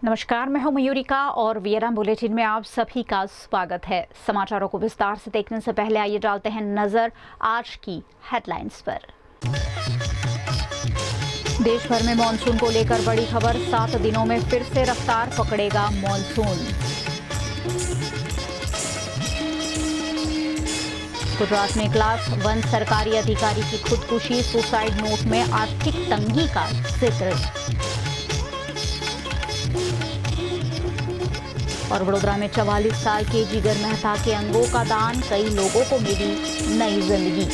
नमस्कार, मैं हूं मयूरिका और वीएनएम बुलेटिन में आप सभी का स्वागत है। समाचारों को विस्तार से देखने से पहले आइए डालते हैं नजर आज की हेडलाइंस पर। देश भर में मॉनसून को लेकर बड़ी खबर, 7 दिनों में फिर से रफ्तार पकड़ेगा मॉनसून। गुजरात में क्लास 1 सरकारी अधिकारी की खुदकुशी, सुसाइड नोट में आर्थिक तंगी का जिक्र। और वडोदरा में 44 साल के जिगर मेहता के अंगों का दान, कई लोगों को मिली नई जिंदगी।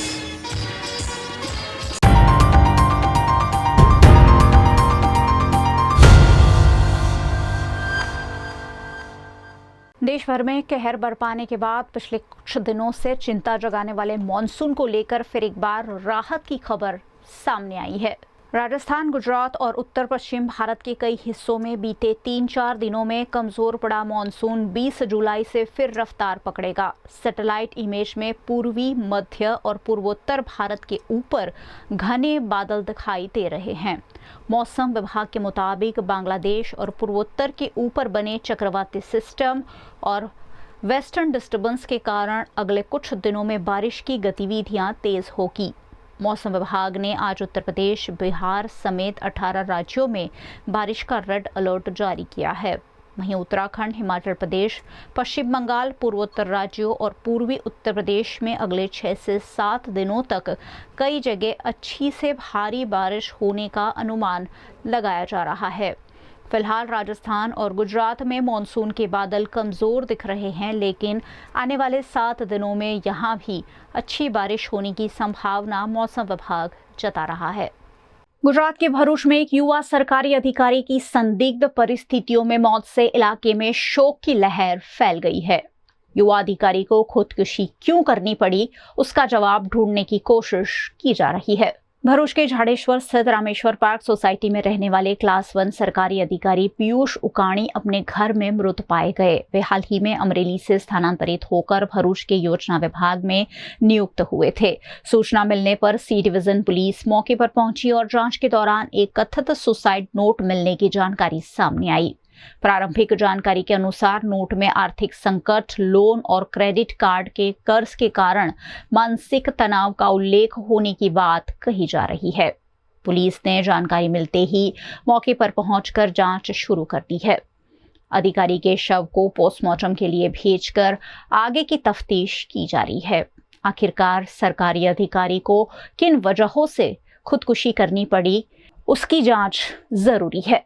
देश भर में कहर बरपाने के बाद पिछले कुछ दिनों से चिंता जगाने वाले मॉनसून को लेकर फिर एक बार राहत की खबर सामने आई है। राजस्थान, गुजरात और उत्तर पश्चिम भारत के कई हिस्सों में बीते 3-4 दिनों में कमजोर पड़ा मॉनसून 20 जुलाई से फिर रफ्तार पकड़ेगा। सैटेलाइट इमेज में पूर्वी, मध्य और पूर्वोत्तर भारत के ऊपर घने बादल दिखाई दे रहे हैं। मौसम विभाग के मुताबिक बांग्लादेश और पूर्वोत्तर के ऊपर बने चक्रवाती सिस्टम और वेस्टर्न डिस्टर्बेंस के कारण अगले कुछ दिनों में बारिश की गतिविधियां तेज होगी। मौसम विभाग ने आज उत्तर प्रदेश, बिहार समेत 18 राज्यों में बारिश का रेड अलर्ट जारी किया है। वहीं उत्तराखंड, हिमाचल प्रदेश, पश्चिम बंगाल, पूर्वोत्तर राज्यों और पूर्वी उत्तर प्रदेश में अगले 6 से 7 दिनों तक कई जगह अच्छी से भारी बारिश होने का अनुमान लगाया जा रहा है। फिलहाल राजस्थान और गुजरात में मॉनसून के बादल कमजोर दिख रहे हैं, लेकिन आने वाले 7 दिनों में यहां भी अच्छी बारिश होने की संभावना मौसम विभाग जता रहा है। गुजरात के भरूच में एक युवा सरकारी अधिकारी की संदिग्ध परिस्थितियों में मौत से इलाके में शोक की लहर फैल गई है। युवा अधिकारी को खुदकुशी क्यों करनी पड़ी, उसका जवाब ढूंढने की कोशिश की जा रही है। भरूच के झाड़ेश्वर स्थित रामेश्वर पार्क सोसाइटी में रहने वाले क्लास 1 सरकारी अधिकारी पीयूष उकाणी अपने घर में मृत पाए गए। वे हाल ही में अमरेली से स्थानांतरित होकर भरूच के योजना विभाग में नियुक्त हुए थे। सूचना मिलने पर सी डिवीजन पुलिस मौके पर पहुंची और जांच के दौरान एक कथित सुसाइड नोट मिलने की जानकारी सामने आई। प्रारंभिक जानकारी के अनुसार नोट में आर्थिक संकट, लोन और क्रेडिट कार्ड के कर्ज के कारण मानसिक तनाव का उल्लेख होने की बात कही जा रही है। पुलिस ने जानकारी मिलते ही मौके पर पहुंचकर जांच शुरू कर दी है। अधिकारी के शव को पोस्टमार्टम के लिए भेजकर आगे की तफ्तीश की जा रही है। आखिरकार सरकारी अधिकारी को किन वजहों से खुदकुशी करनी पड़ी, उसकी जांच जरूरी है।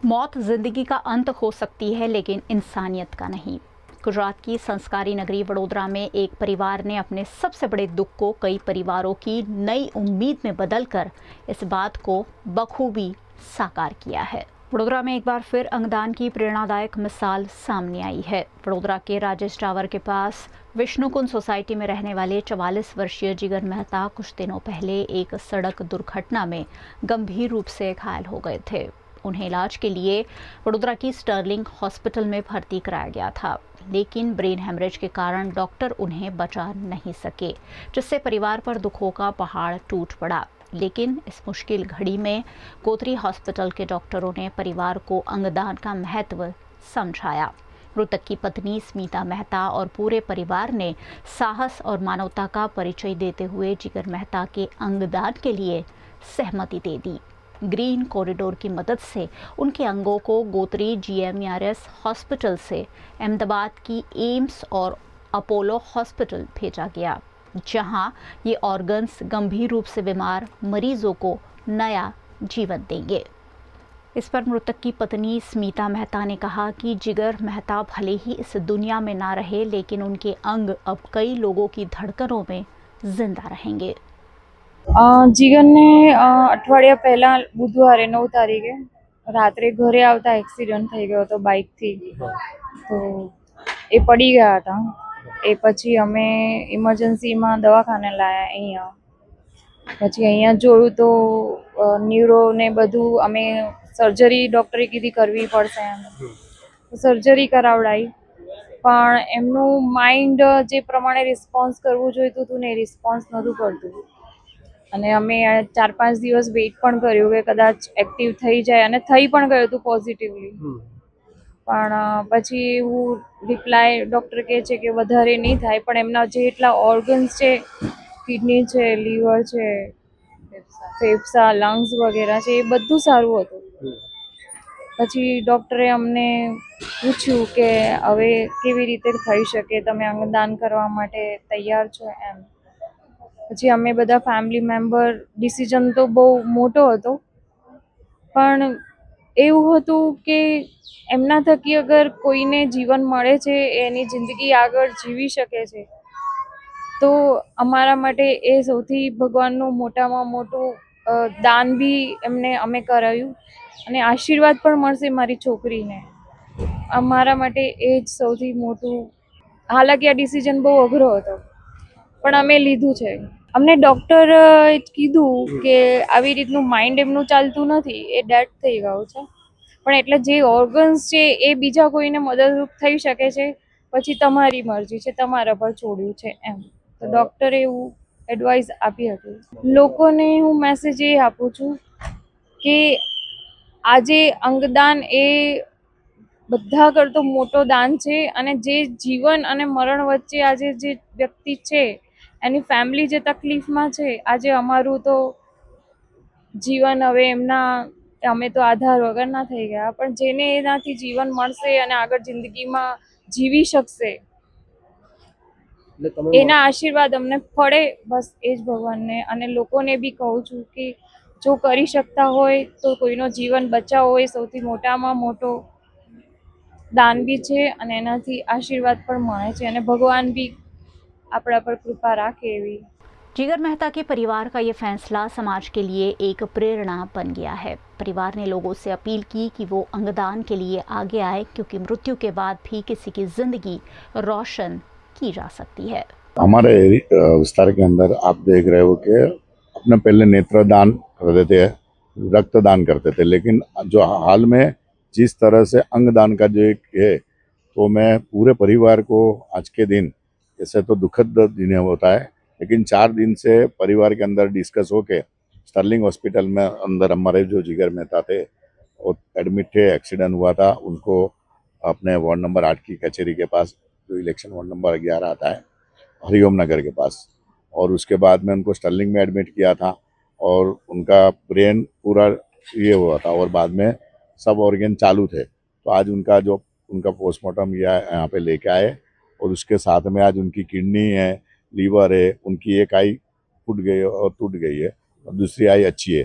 मौत जिंदगी का अंत हो सकती है, लेकिन इंसानियत का नहीं। गुजरात की संस्कारी नगरी वडोदरा में एक परिवार ने अपने सबसे बड़े दुख को कई परिवारों की नई उम्मीद में बदलकर इस बात को बखूबी साकार किया है। वडोदरा में एक बार फिर अंगदान की प्रेरणादायक मिसाल सामने आई है। वडोदरा के राजेश टावर के पास विष्णुकुंज सोसाइटी में रहने वाले 44 वर्षीय जिगर मेहता कुछ दिनों पहले एक सड़क दुर्घटना में गंभीर रूप से घायल हो गए थे। उन्हें इलाज के लिए वडोदरा की स्टर्लिंग हॉस्पिटल में भर्ती कराया गया था, लेकिन ब्रेन हेमरेज के कारण डॉक्टर उन्हें बचा नहीं सके, जिससे परिवार पर दुखों का पहाड़ टूट पड़ा। लेकिन इस मुश्किल घड़ी में गोत्री हॉस्पिटल के डॉक्टरों ने परिवार को अंगदान का महत्व समझाया। मृतक की पत्नी स्मिता मेहता और पूरे परिवार ने साहस और मानवता का परिचय देते हुए जिगर मेहता के अंगदान के लिए सहमति दे दी। ग्रीन कॉरिडोर की मदद से उनके अंगों को गोत्री GMERS हॉस्पिटल से अहमदाबाद की एम्स और अपोलो हॉस्पिटल भेजा गया, जहां ये ऑर्गन्स गंभीर रूप से बीमार मरीजों को नया जीवन देंगे। इस पर मृतक की पत्नी स्मिता मेहता ने कहा कि जिगर मेहता भले ही इस दुनिया में ना रहे, लेकिन उनके अंग अब कई लोगों की धड़कनों में जिंदा रहेंगे। જીગરને અઠવાડિયા પહેલા બુધવારે 9 તારીખે રાત્રે ઘરે આવતા એક્સિડન્ટ થઈ ગયો હતો બાઇકથી, તો એ પડી ગયા હતા। એ પછી અમે ઇમરજન્સીમાં દવાખાને લાયા અહીંયા। પછી અહીંયા જોયું તો ન્યુરો ને બધું અમે સર્જરી ડૉક્ટરે કીધી કરવી પડશે એમ, સર્જરી કરાવડાવી, પણ એમનું માઇન્ડ જે પ્રમાણે રિસ્પોન્સ કરવું જોઈતું હતું ને એ રિસ્પોન્સ નહોતું કરતું। અને અમે 4-5 દિવસ વેઇટ પણ કર્યું કે કદાચ એક્ટિવ થઈ જાય, અને થઈ પણ ગયું હતું પોઝિટિવલી। પણ પછી એવું રિપ્લાય ડૉક્ટર કહે છે કે વધારે નહીં થાય, પણ એમના જેટલા ઓર્ગન્સ છે, કિડની છે, લીવર છે, ફેફસા, લંગ્સ વગેરે છે, એ બધું સારું હતું. પછી ડૉક્ટરે અમને પૂછ્યું કે હવે કેવી રીતે થઈ શકે, તમે અંગદાન કરવા માટે તૈયાર છો એમ. પછી અમે બધા ફેમિલી મેમ્બર, ડિસિઝન તો બહુ મોટો હતો, પણ એવું હતું કે એમના થકી અગર કોઈને જીવન મળે છે, એની જિંદગી આગળ જીવી શકે છે, તો અમારા માટે એ સૌથી ભગવાનનું મોટામાં મોટું દાન બી અમે કરાવ્યું, અને આશીર્વાદ પણ મળશે મારી છોકરીને. અમારા માટે એ જ સૌથી મોટું. હાલાકી આ ડિસિઝન બહુ અઘરો હતો, પણ અમે લીધું છે. અમને ડૉક્ટર કીધું કે આવી રીતનું માઇન્ડ એમનું ચાલતું નથી, એ ડેડ થઈ ગયું છે, પણ એટલે જે ઓર્ગન્સ છે એ બીજા કોઈને મદદરૂપ થઈ શકે છે, પછી તમારી મરજી છે, તમારા પર છોડ્યું છે એમ. તો ડૉક્ટરે એવું એડવાઇસ આપી હતી. લોકોને હું મેસેજ એ આપું છું કે આજે અંગદાન એ બધા કરતો મોટો દાન છે, અને જે જીવન અને મરણ વચ્ચે આજે જે વ્યક્તિ છે, એની ફેમિલી જે તકલીફમાં છે, આજે અમારું તો જીવન હવે અમે તો આધાર વગરના થઈ ગયા, પણ જેને એનાથી જીવન મળશે અને આગળ જિંદગીમાં જીવી શકશે, એના આશીર્વાદ અમને પડે, બસ એ જ ભગવાનને. અને લોકોને બી કહું છું કે જો કરી શકતા હોય તો કોઈનો જીવન બચાવો, એ સૌથી મોટામાં મોટો દાન બી છે, અને એનાથી આશીર્વાદ પણ મળે છે, અને ભગવાન બી આપણા पर कृपा रखे एवी। जिगर मेहता के परिवार का ये फैसला समाज के लिए एक प्रेरणा बन गया है। परिवार ने लोगों से अपील की कि वो अंगदान के लिए आगे आए, क्योंकि मृत्यु के बाद भी किसी की जिंदगी रोशन की जा सकती है। हमारे विस्तार के अंदर आप देख रहे हो कि अपने पहले नेत्रदान करते थे, रक्तदान करते थे, लेकिन जो हाल में जिस तरह से अंगदान का जो एक है, तो मैं पूरे परिवार को आज के दिन, ऐसे तो दुखद दिन होता है, लेकिन 4 दिन से परिवार के अंदर डिस्कस होके स्टर्लिंग हॉस्पिटल में अंदर हमारे जो जिगर मेहता थे वो एडमिट थे, एक्सीडेंट हुआ था उनको अपने वार्ड नंबर 8 की कचहरी के पास, जो इलेक्शन वार्ड नंबर 11 आता है, हरिओम नगर के पास, और उसके बाद में उनको स्टर्लिंग में एडमिट किया था, और उनका ब्रेन पूरा ये हुआ था, और बाद में सब ऑर्गन चालू थे। तो आज उनका पोस्टमार्टम यहाँ पे लेके आए, और उसके साथ में आज उनकी किडनी है, लीवर है, उनकी एक आई टूट गई है और दूसरी आई अच्छी है।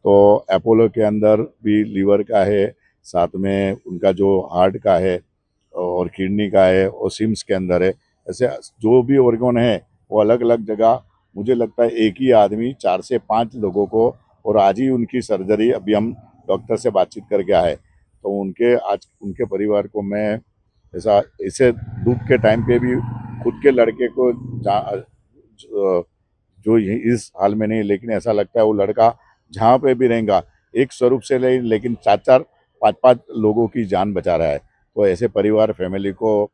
तो अपोलो के अंदर भी लीवर का है, साथ में उनका जो हार्ट का है और किडनी का है, और सिम्स के अंदर है। ऐसे जो भी ऑर्गन है वो अलग अलग जगह, मुझे लगता है एक ही आदमी 4 से 5 लोगों को, और आज ही उनकी सर्जरी, अभी हम डॉक्टर से बातचीत करके आए, तो उनके परिवार को मैं ऐसे दुख के टाइम पे भी खुद के लड़के को जो इस हाल में नहीं, लेकिन ऐसा लगता है वो लड़का जहाँ पे भी रहेगा एक स्वरूप से लेकिन 4-4, 5-5 लोगों की जान बचा रहा है। तो ऐसे परिवार फैमिली को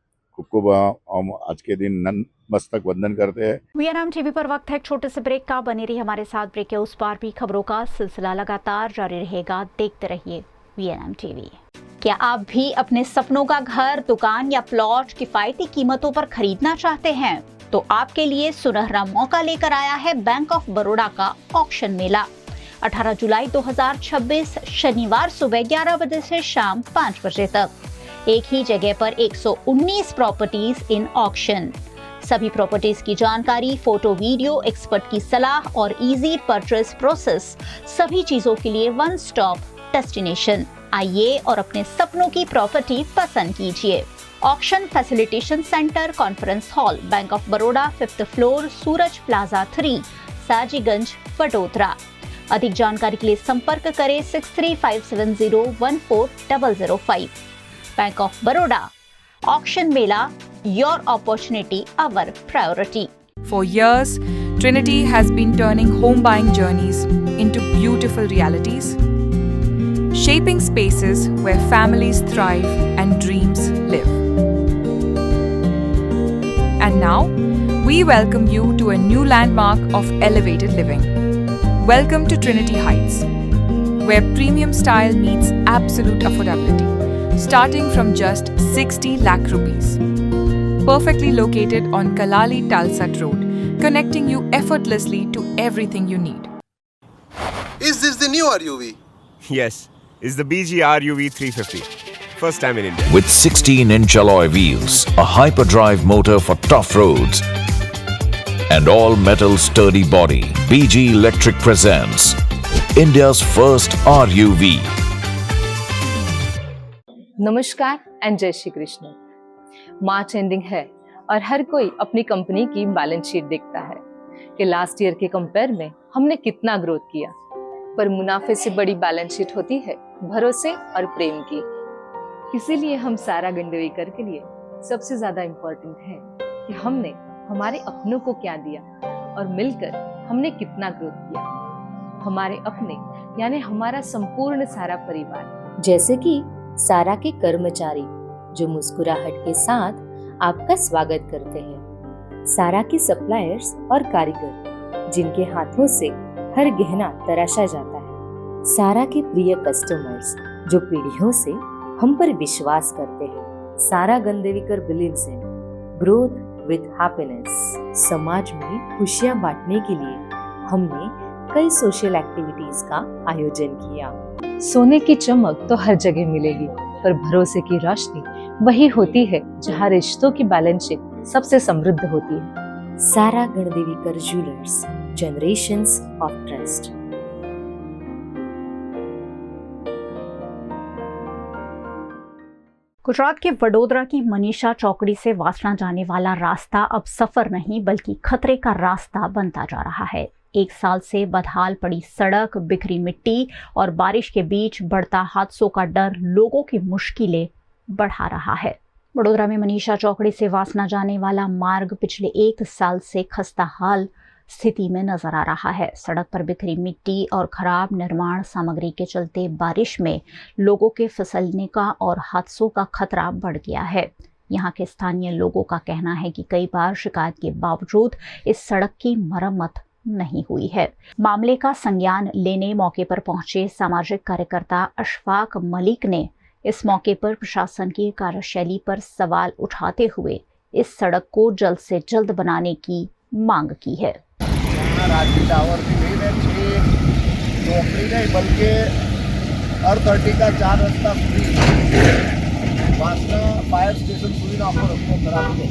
खूब हम आज के दिन नतमस्तक वंदन करते हैं। वीएनएम टीवी पर वक्त है एक छोटे से ब्रेक का। बने रहिए हमारे साथ। ब्रेक के उस पार भी खबरों का सिलसिला लगातार जारी रहेगा। देखते रहिए वीएनएम टीवी। क्या आप भी अपने सपनों का घर, दुकान या प्लॉट किफायती कीमतों पर खरीदना चाहते हैं? तो आपके लिए सुनहरा मौका लेकर आया है बैंक ऑफ बड़ौदा का ऑक्शन मेला। 18 जुलाई 2026 शनिवार सुबह 11 बजे से शाम 5 बजे तक एक ही जगह पर 119 प्रॉपर्टीज इन ऑक्शन। सभी प्रॉपर्टीज की जानकारी, फोटो, वीडियो, एक्सपर्ट की सलाह और इजी परचेज प्रोसेस, सभी चीजों के लिए वन स्टॉप डेस्टिनेशन। आइए और अपने सपनों की प्रॉपर्टी पसंद कीजिए। Auction facilitation centre, conference hall, bank of Baroda, 5th floor, Suraj plaza 3, Sajiganj, Vadodara. अधिक जानकारी के लिए संपर्क करें 6357014005। Bank of Baroda, auction Mela, your opportunity, our priority. For years, Trinity has been turning home buying journeys into beautiful realities, shaping spaces where families thrive and dreams live. And now, we welcome you to a new landmark of elevated living. Welcome to Trinity Heights, where premium style meets absolute affordability. starting from just 60 lakh rupees. Perfectly located on Kalali Talsat Road, connecting you effortlessly to everything you need. Is this the new RUV? Yes, it's the BG RUV 350. First time in India. With 16-inch alloy wheels, a hyperdrive motor for tough roads, and all-metal sturdy body, BG Electric presents India's first RUV. नमस्कार and जय Shri Krishna. March ending है और हर कोई अपनी company की balance sheet देखता है कि लास्ट ईयर के कंपेयर में हमने कितना ग्रोथ किया, पर मुनाफे से बड़ी बैलेंस शीट होती है भरोसे और प्रेम की। इसीलिए हम सारा गंडवेकर के लिए सबसे ज्यादा इम्पोर्टेंट है कि हमने हमारे अपनों को क्या दिया और मिलकर हमने कितना ग्रोथ किया। हमारे अपने यानी हमारा संपूर्ण सारा परिवार, जैसे कि सारा के कर्मचारी जो मुस्कुराहट के साथ आपका स्वागत करते हैं, सारा के सप्लायर्स और कारीगर जिनके हाथों से हर गहना तराशा जाता है, सारा के प्रिय कस्टमर्स जो पीढ़ियों से हम पर विश्वास करते हैं। Sara Gandevikar believes in growth with happiness. समाज में खुशियां बांटने के लिए हमने कई सोशल एक्टिविटीज का आयोजन किया। सोने की चमक तो हर जगह मिलेगी, पर भरोसे की रोशनी वही होती है जहाँ रिश्तों की बैलेंस शीट सबसे समृद्ध होती है। Sara Gandevikar jewellers, generations of trust. Gujarat के वडोदरा की मनीषा चौकड़ी से वासना जाने वाला रास्ता अब सफर नहीं बल्कि खतरे का रास्ता बनता जा रहा है। एक साल से बदहाल पड़ी सड़क, बिखरी मिट्टी और बारिश के बीच बढ़ता हादसों का डर लोगों की मुश्किलें बढ़ा रहा है। वडोदरा में मनीषा चौकड़ी से वासना जाने वाला मार्ग पिछले एक साल से खस्ताहाल स्थिति में नजर आ रहा है। सड़क पर बिखरी मिट्टी और खराब निर्माण सामग्री के चलते बारिश में लोगों के फिसलने का और हादसों का खतरा बढ़ गया है। यहाँ के स्थानीय लोगों का कहना है कि कई बार शिकायत के बावजूद इस सड़क की मरम्मत नहीं हुई है। मामले का संज्ञान लेने मौके पर पहुंचे सामाजिक कार्यकर्ता अशफाक मलिक ने इस मौके पर प्रशासन की कार्यशैली पर सवाल उठाते हुए इस सड़क को जल्द से जल्द बनाने की मांग की है। राजवी टावर થી લઈને ચોકડી નહીં બલકે R30 का 4 રસ્તા સુધી વાસના ફાયર સ્ટેશન સુધીનો આખો રસ્તો ખરાબ છે।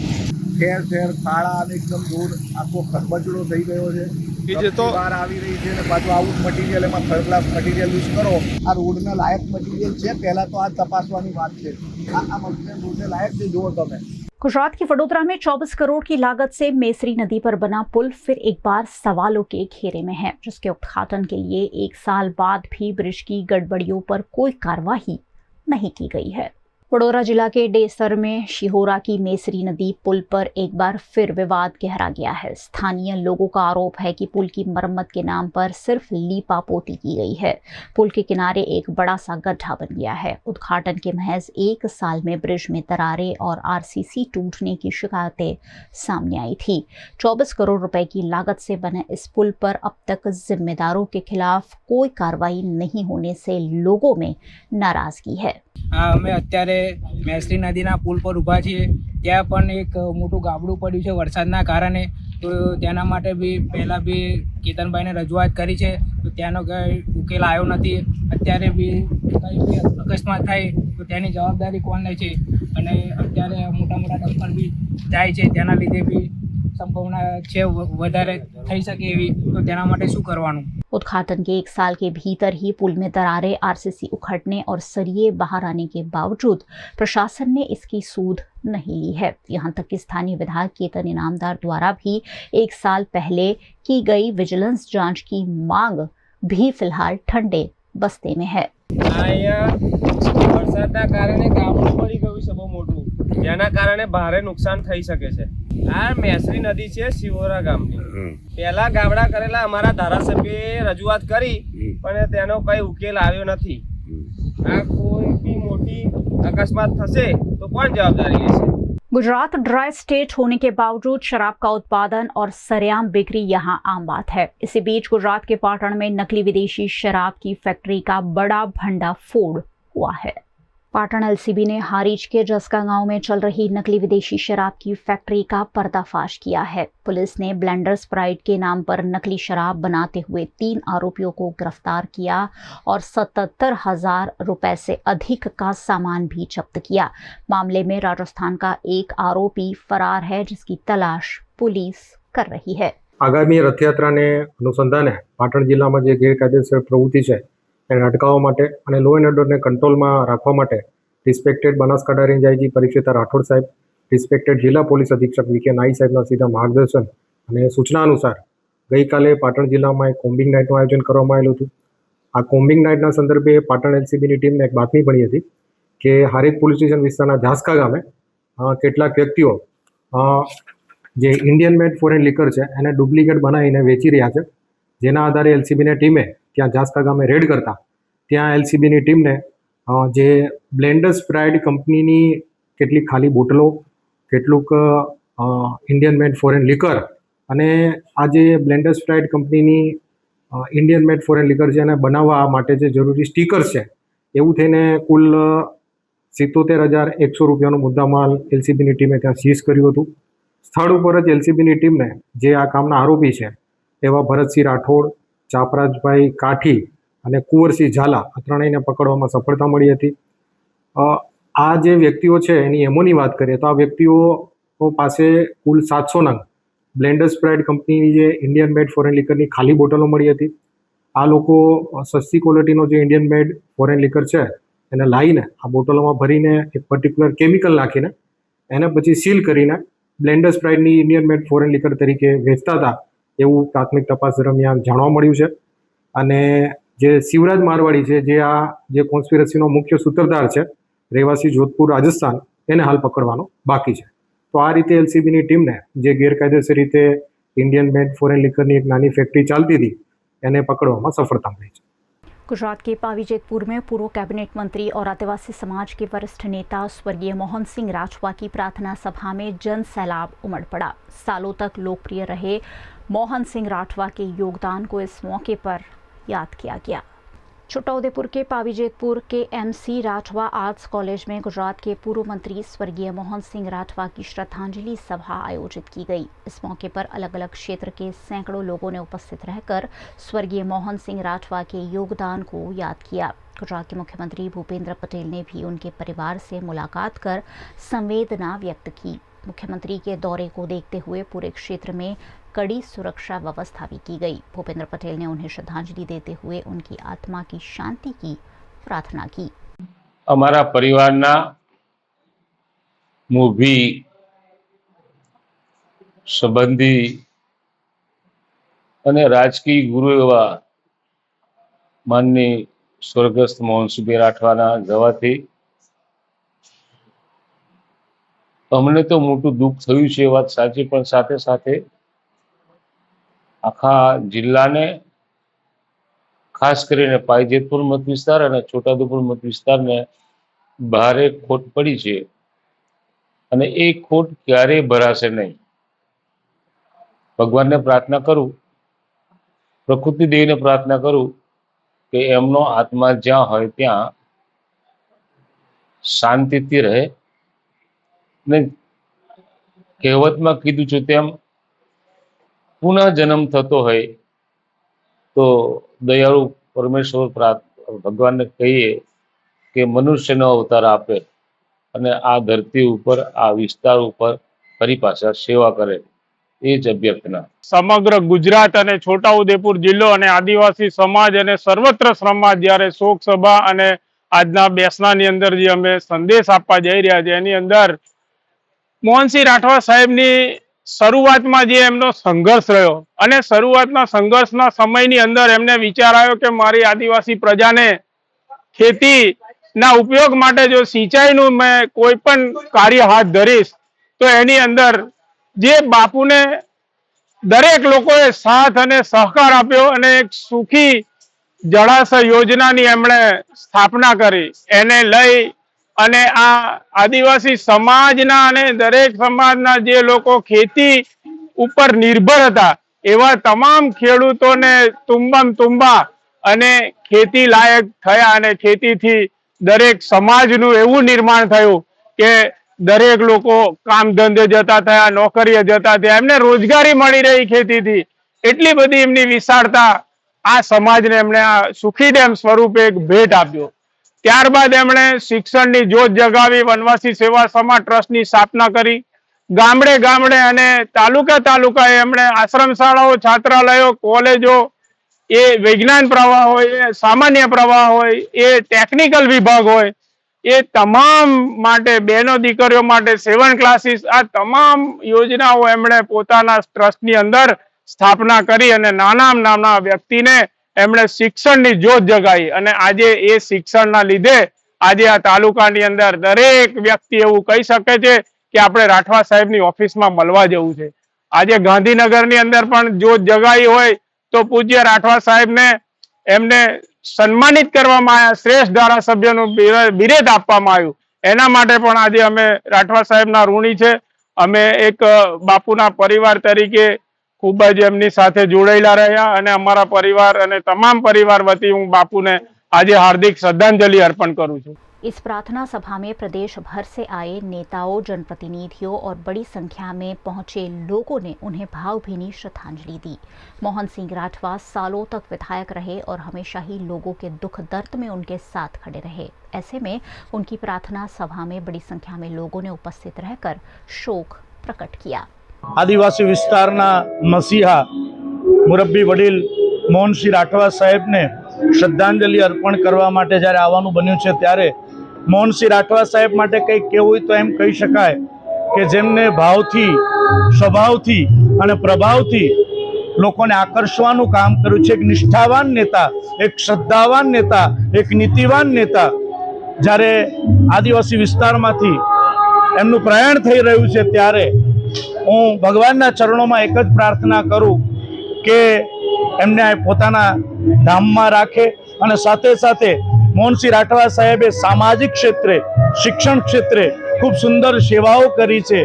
ઠેર ઠેર ખાડા અને એકદમ દૂર આખો ખરબચડો થઈ ગયો છે કે જે તો બહાર આવી રહી છે અને પાછું આવું મટીરિયલ એમાં થર્ડ ક્લાસ મટીરિયલ યુઝ કરો। આ રોડના લાયક મટીરિયલ છે, પહેલાં તો આ તપાસવાની વાત છે। આ મટીરિયલ રોડને લાયક છે, જુઓ તમે। गुजरात के वडोदरा में 24 करोड़ की लागत से मेसरी नदी पर बना पुल फिर एक बार सवालों के घेरे में है, जिसके उद्घाटन के लिए एक साल बाद भी ब्रिज की गड़बड़ियों पर कोई कार्रवाई नहीं की गई है। वडोदरा जिला के डेसर में शिहोरा की मेसरी नदी पुल पर एक बार फिर विवाद गहरा गया है। स्थानीय लोगों का आरोप है कि पुल की मरम्मत के नाम पर सिर्फ लीपापोती की गई है। पुल के किनारे एक बड़ा सा गड्ढा बन गया है। उद्घाटन के महज एक साल में ब्रिज में दरारें और आरसीसी टूटने की शिकायतें सामने आई थी। 24 करोड़ रुपए की लागत से बने इस पुल पर अब तक जिम्मेदारों के खिलाफ कोई कार्रवाई नहीं होने से लोगों में नाराजगी है। અમે અત્યારે મેસરી નદીના પુલ પર ઊભા છીએ। ત્યાં પણ એક મોટું ગાબડું પડ્યું છે વરસાદના કારણે, તો તેના માટે બી પહેલાં બી કેતનભાઈને રજૂઆત કરી છે, તો ત્યાંનો કંઈ ઉકેલ આવ્યો નથી। અત્યારે બી કંઈ બી અકસ્માત થાય તો તેની જવાબદારી કોણ લે છે? અને અત્યારે મોટા મોટા ડમ્પર બી જાય છે, તેના લીધે બી સંભાવના છે વધારે થઈ શકે એવી, તો તેના માટે શું કરવાનું? उद्घाटन के एक साल के भीतर ही पुल में दरारें, आरसीसी उखड़ने और सरिये बाहर आने के बावजूद प्रशासन ने इसकी सूद नहीं ली है। यहाँ तक कि स्थानीय विधायक केतन इनामदार द्वारा भी एक साल पहले की गई विजिलेंस जांच की मांग भी फिलहाल ठंडे बस्ते में है। વરસાદના કારણે ગાબડું પડી ગયું છે બહુ મોટું, જેના કારણે ભારે નુકસાન થઈ શકે છે। આ મેસરી નદી છે શિહોરા ગામની। પહેલા ગાબડા કરેલા અમારા ધારાસભ્યએ રજૂઆત કરી, પણ તેનો કઈ ઉકેલ આવ્યો નથી। આ કોઈ બી મોટી અકસ્માત થશે તો કોણ જવાબદારી લેશે? गुजरात ड्राई स्टेट होने के बावजूद शराब का उत्पादन और सरेआम बिक्री यहाँ आम बात है। इसी बीच गुजरात के पाटण में नकली विदेशी शराब की फैक्ट्री का बड़ा भंडाफोड़ हुआ है। पाटन एलसीबी ने हारीज के जसका गांव में चल रही नकली विदेशी शराब की फैक्ट्री का पर्दाफाश किया है। पुलिस ने ब्लेंडर स्प्राइट के नाम पर नकली शराब बनाते हुए 3 आरोपियों को गिरफ्तार किया और 77,000 रुपए से अधिक का सामान भी जब्त किया। मामले में राजस्थान का एक आरोपी फरार है, जिसकी तलाश पुलिस कर रही है। आगामी रथयात्राने अनुसंधाने पाटण जिल्लामां जे गैरकायदेसर प्रवृत्ति छे એને અટકાવવા માટે અને લો એન્ડ ઓર્ડરને કંટ્રોલમાં રાખવા માટે respected Banaskantha range IG Parikshita Rathod સાહેબ, રિસ્પેક્ટેડ જિલ્લા પોલીસ અધિક્ષક વીકે નાઈ સાહેબના સીધા માર્ગદર્શન અને સૂચના અનુસાર ગઈકાલે પાટણ જિલ્લામાં એક કોમ્બિંગ નાઇટનું આયોજન કરવામાં આવેલું હતું। આ કોમ્બિંગ નાઇટના સંદર્ભે પાટણ એલસીબીની ટીમને એક બાતમી મળી હતી કે હારીજ પોલીસ સ્ટેશન વિસ્તારના ઝાસકા ગામે કેટલાક વ્યક્તિઓ જે ઇન્ડિયન મેડ ફોરેન લિકર છે એને ડુપ્લિકેટ બનાવીને વેચી રહ્યા છે। જેના આધારે એલસીબીની ટીમે ત્યાં ઝાસકા ગામે રેડ કરતા ત્યાં એલસીબીની ટીમને જે બ્લેન્ડર સ્પ્રાઇટ કંપનીની કેટલીક ખાલી બોટલો, કેટલુંક ઇન્ડિયન મેડ ફોરેન લિકર અને આ જે બ્લેન્ડર સ્પ્રાઇટ કંપનીની ઇન્ડિયન મેડ ફોરેન લિકર છે એને બનાવવા માટે જે જરૂરી સ્ટીકર્સ છે એવું થઈને કુલ 77,100 રૂપિયાનો મુદ્દામાલ એલસીબીની ટીમે ત્યાં સીઝ કર્યું હતું। સ્થળ ઉપર જ એલસીબીની ટીમને જે આ કામના આરોપી છે એવા ભરતસિંહ રાઠોડ, ચાપરાજભાઈ કાઠી અને કુંવરસિંહ ઝાલા આ ત્રણેયને પકડવામાં સફળતા મળી હતી। આ જે વ્યક્તિઓ છે એની એમોની વાત કરીએ તો આ વ્યક્તિઓ પાસે કુલ 700 નંગ બ્લેન્ડર સ્પ્રાઇટ કંપનીની જે ઇન્ડિયન મેડ ફોરેન લિકરની ખાલી બોટલો મળી હતી। આ લોકો સસ્તી ક્વોલિટીનો જે ઇન્ડિયન મેડ ફોરેન લિકર છે એને લાવીને આ બોટલોમાં ભરીને એક પર્ટિક્યુલર કેમિકલ નાખીને એને પછી સીલ કરીને બ્લેન્ડર સ્પ્રાઇટની ઇન્ડિયન મેડ ફોરેન લિકર તરીકે વેચતા હતા એવું પ્રાથમિક તપાસ દરમિયાન જાણવા મળ્યું છે। અને જે શિવરાજ મારવાડી છે જે આ જે કોન્સ્પિરસીનો મુખ્ય સૂત્રધાર છે, રહેવાસી જોધપુર રાજસ્થાન, એને હાલ પકડવાનો બાકી છે। તો આ રીતે એલસીબીની ટીમને જે ગેરકાયદેસર રીતે ઇન્ડિયન મેડ ફોરેન લિકરની એક નાની ફેક્ટરી ચાલતી હતી એને પકડવામાં सफलता मिली है। गुजरात के पावी जेतपुर में पूर्व कैबिनेट मंत्री और आदिवासी समाज के वरिष्ठ नेता स्वर्गीय मोहन सिंह राठवा की प्रार्थना सभा में जन सैलाब उमड़ पड़ा। सालों तक लोकप्रिय रहे मोहन सिंह राठवा के योगदान को इस मौके पर याद किया गया। छोटाउदेपुर के पावीजेतपुर के एमसी राठवा आर्ट्स कॉलेज में गुजरात के पूर्व मंत्री स्वर्गीय मोहन सिंह राठवा की श्रद्धांजलि सभा आयोजित की गई। इस मौके पर अलग अलग क्षेत्र के सैकड़ों लोगों ने उपस्थित रहकर स्वर्गीय मोहन सिंह राठवा के योगदान को याद किया। गुजरात के मुख्यमंत्री भूपेंद्र पटेल ने भी उनके परिवार से मुलाकात कर संवेदना व्यक्त की। मुख्यमंत्री के दौरे को देखते हुए पूरे क्षेत्र में कड़ी सुरक्षा व्यवस्था भी की गई। भूपेंद्र पटेल ने उन्हें श्रद्धांजलि देते हुए उनकी आत्मा की शांति की प्रार्थना की। અમારા પરિવારના મૂવી સંબંધી અને રાજકીય ગુરુ એવા માનની સ્વર્ગસ્થ મોહનસિંહ રાઠવાના જવાથી અમને તો મોટું દુઃખ થયું છે, વાત સાચી, પણ સાથે સાથે આખા જિલ્લાને ખાસ કરીને પાવીજેતપુર મત વિસ્તાર અને છોટાઉદેપુર મત વિસ્તારને ભારે ખોટ પડી છે અને એ ખોટ ક્યારેય ભરાશે નહીં। ભગવાનને પ્રાર્થના કરું, પ્રકૃતિ દેવીને પ્રાર્થના કરું કે એમનો આત્મા જ્યાં હોય ત્યાં શાંતિથી રહે ને કહેવતમાં કીધું છે તેમ પુનઃ જન્મ થતો હોય તો દયાળુ પરમેશ્વર ભગવાનને કહીએ કે મનુષ્યનો અવતાર આપે અને આ ધરતી ઉપર આ વિસ્તાર ઉપર ફરી પાછા સેવા કરે, એ જ અભ્યર્થના। સમગ્ર ગુજરાત અને છોટાઉદેપુર જિલ્લો અને આદિવાસી સમાજ અને સર્વત્ર સમાજ જ્યારે શોક સભા અને આજના બેસનાની અંદર જે અમે સંદેશ આપવા જઈ રહ્યા છે એની અંદર મોહનસિંહ રાઠવા સાહેબની શરૂઆતમાં જે એમનો સંઘર્ષ રહ્યો અને શરૂઆતના સંઘર્ષના સમયની અંદર એમને વિચાર આવ્યો કે મારી આદિવાસી પ્રજાને ખેતીના ઉપયોગ માટે જો સિંચાઈનું મેં કોઈ પણ કાર્ય હાથ ધરીશ તો એની અંદર જે બાપુને દરેક લોકોએ સાથ અને સહકાર આપ્યો અને એક સુખી જળાશય યોજનાની એમણે સ્થાપના કરી। એને લઈ અને આ આદિવાસી સમાજના અને દરેક સમાજના જે લોકો ખેતી ઉપર નિર્ભર હતા એવા તમામ ખેડૂતોને તુંબમ તુંબા અને ખેતી લાયક થયા અને ખેતીથી દરેક સમાજનું એવું નિર્માણ થયું કે દરેક લોકો કામ ધંધે જતા થયા, નોકરીએ જતા થયા, એમને રોજગારી મળી રહી ખેતીથી. એટલી બધી એમની વિશાળતા આ સમાજને એમણે આ સુખી ડેમ સ્વરૂપે એક ભેટ આપ્યો. ત્યારબાદ એમણે શિક્ષણની જ્યોત જગાવી, વનવાસી સેવા સમાજ ટ્રસ્ટની સ્થાપના કરી. ગામડે ગામડે અને તાલુકાએ એમણે આશ્રમ શાળાઓ, છાત્રાલયો, કોલેજો, એ વિજ્ઞાન પ્રવાહ હોય, એ સામાન્ય પ્રવાહ હોય, એ ટેકનિકલ વિભાગ હોય, એ તમામ માટે, બહેનો દીકરીઓ માટે 7 ક્લાસીસ, આ તમામ યોજનાઓ એમણે પોતાના ટ્રસ્ટની અંદર સ્થાપના કરી અને નાના વ્યક્તિને એમણે શિક્ષણની જ્યોત જગાવી. અને આજે એ શિક્ષણના લીધે આજે આ તાલુકાની અંદર દરેક વ્યક્તિ એવું કહી શકે છે કે આપણે રાઠવા સાહેબની ઓફિસમાં મળવા જવું છે. આજે ગાંધીનગરની અંદર પણ જ્યોત જગાવી હોય તો પૂજ્ય રાઠવા સાહેબને એમને સન્માનિત કરવામાં આવ્યા, શ્રેષ્ઠ ધારાસભ્યનું બિરુદ આપવામાં આવ્યું. એના માટે પણ આજે અમે રાઠવા સાહેબના ઋણી છે. અમે એક બાપુના પરિવાર તરીકે ખૂબ જ એમની સાથે જોડાયેલા રહ્યા અને અમારા પરિવાર અને તમામ પરિવાર વતી હું બાપુને આજે हार्दिक श्रद्धांजलि अर्पण करूं छूं। इस प्रार्थना सभा में प्रदेश भर से आए नेताओं, जनप्रतिनिधियों और बड़ी संख्या में पहुंचे लोगों ने उन्हें भावभीनी श्रद्धांजलि दी। मोहन सिंह राठवा सालों तक विधायक रहे और हमेशा ही लोगों के दुख दर्द में उनके साथ खड़े रहे। ऐसे में उनकी प्रार्थना सभा में बड़ी संख्या में लोगों ने उपस्थित रहकर शोक प्रकट किया। आदिवासी विस्तारना मसीहा मुरब्बी वडील मोहनसिंह राठवा साहेब ने श्रद्धांजलि अर्पण करवा माटे ज्यारे आववानुं बन्युं छे त्यारे मोहनसिंह राठवा साहेब माटे कंईक कहेवुं होय तो एम कही शकाय के जेमने भावथी, स्वभावथी अने प्रभावथी लोकोने आकर्षवानुं काम कर्युं छे। एक निष्ठावान नेता, एक श्रद्धावान नेता, एक नीतिवान नेता ज्यारे आदिवासी विस्तारमांथी एमनुं प्रयाण थई रह्युं छे त्यारे हूँ भगवानना चरणोमां एक ज प्रार्थना करूं के एमने पोताना धाममां राखे अने साथे साथे मोहनसिंह राठवा साहेबे सामाजिक क्षेत्रे, शिक्षण क्षेत्रे खूब सुंदर सेवाओं करी छे।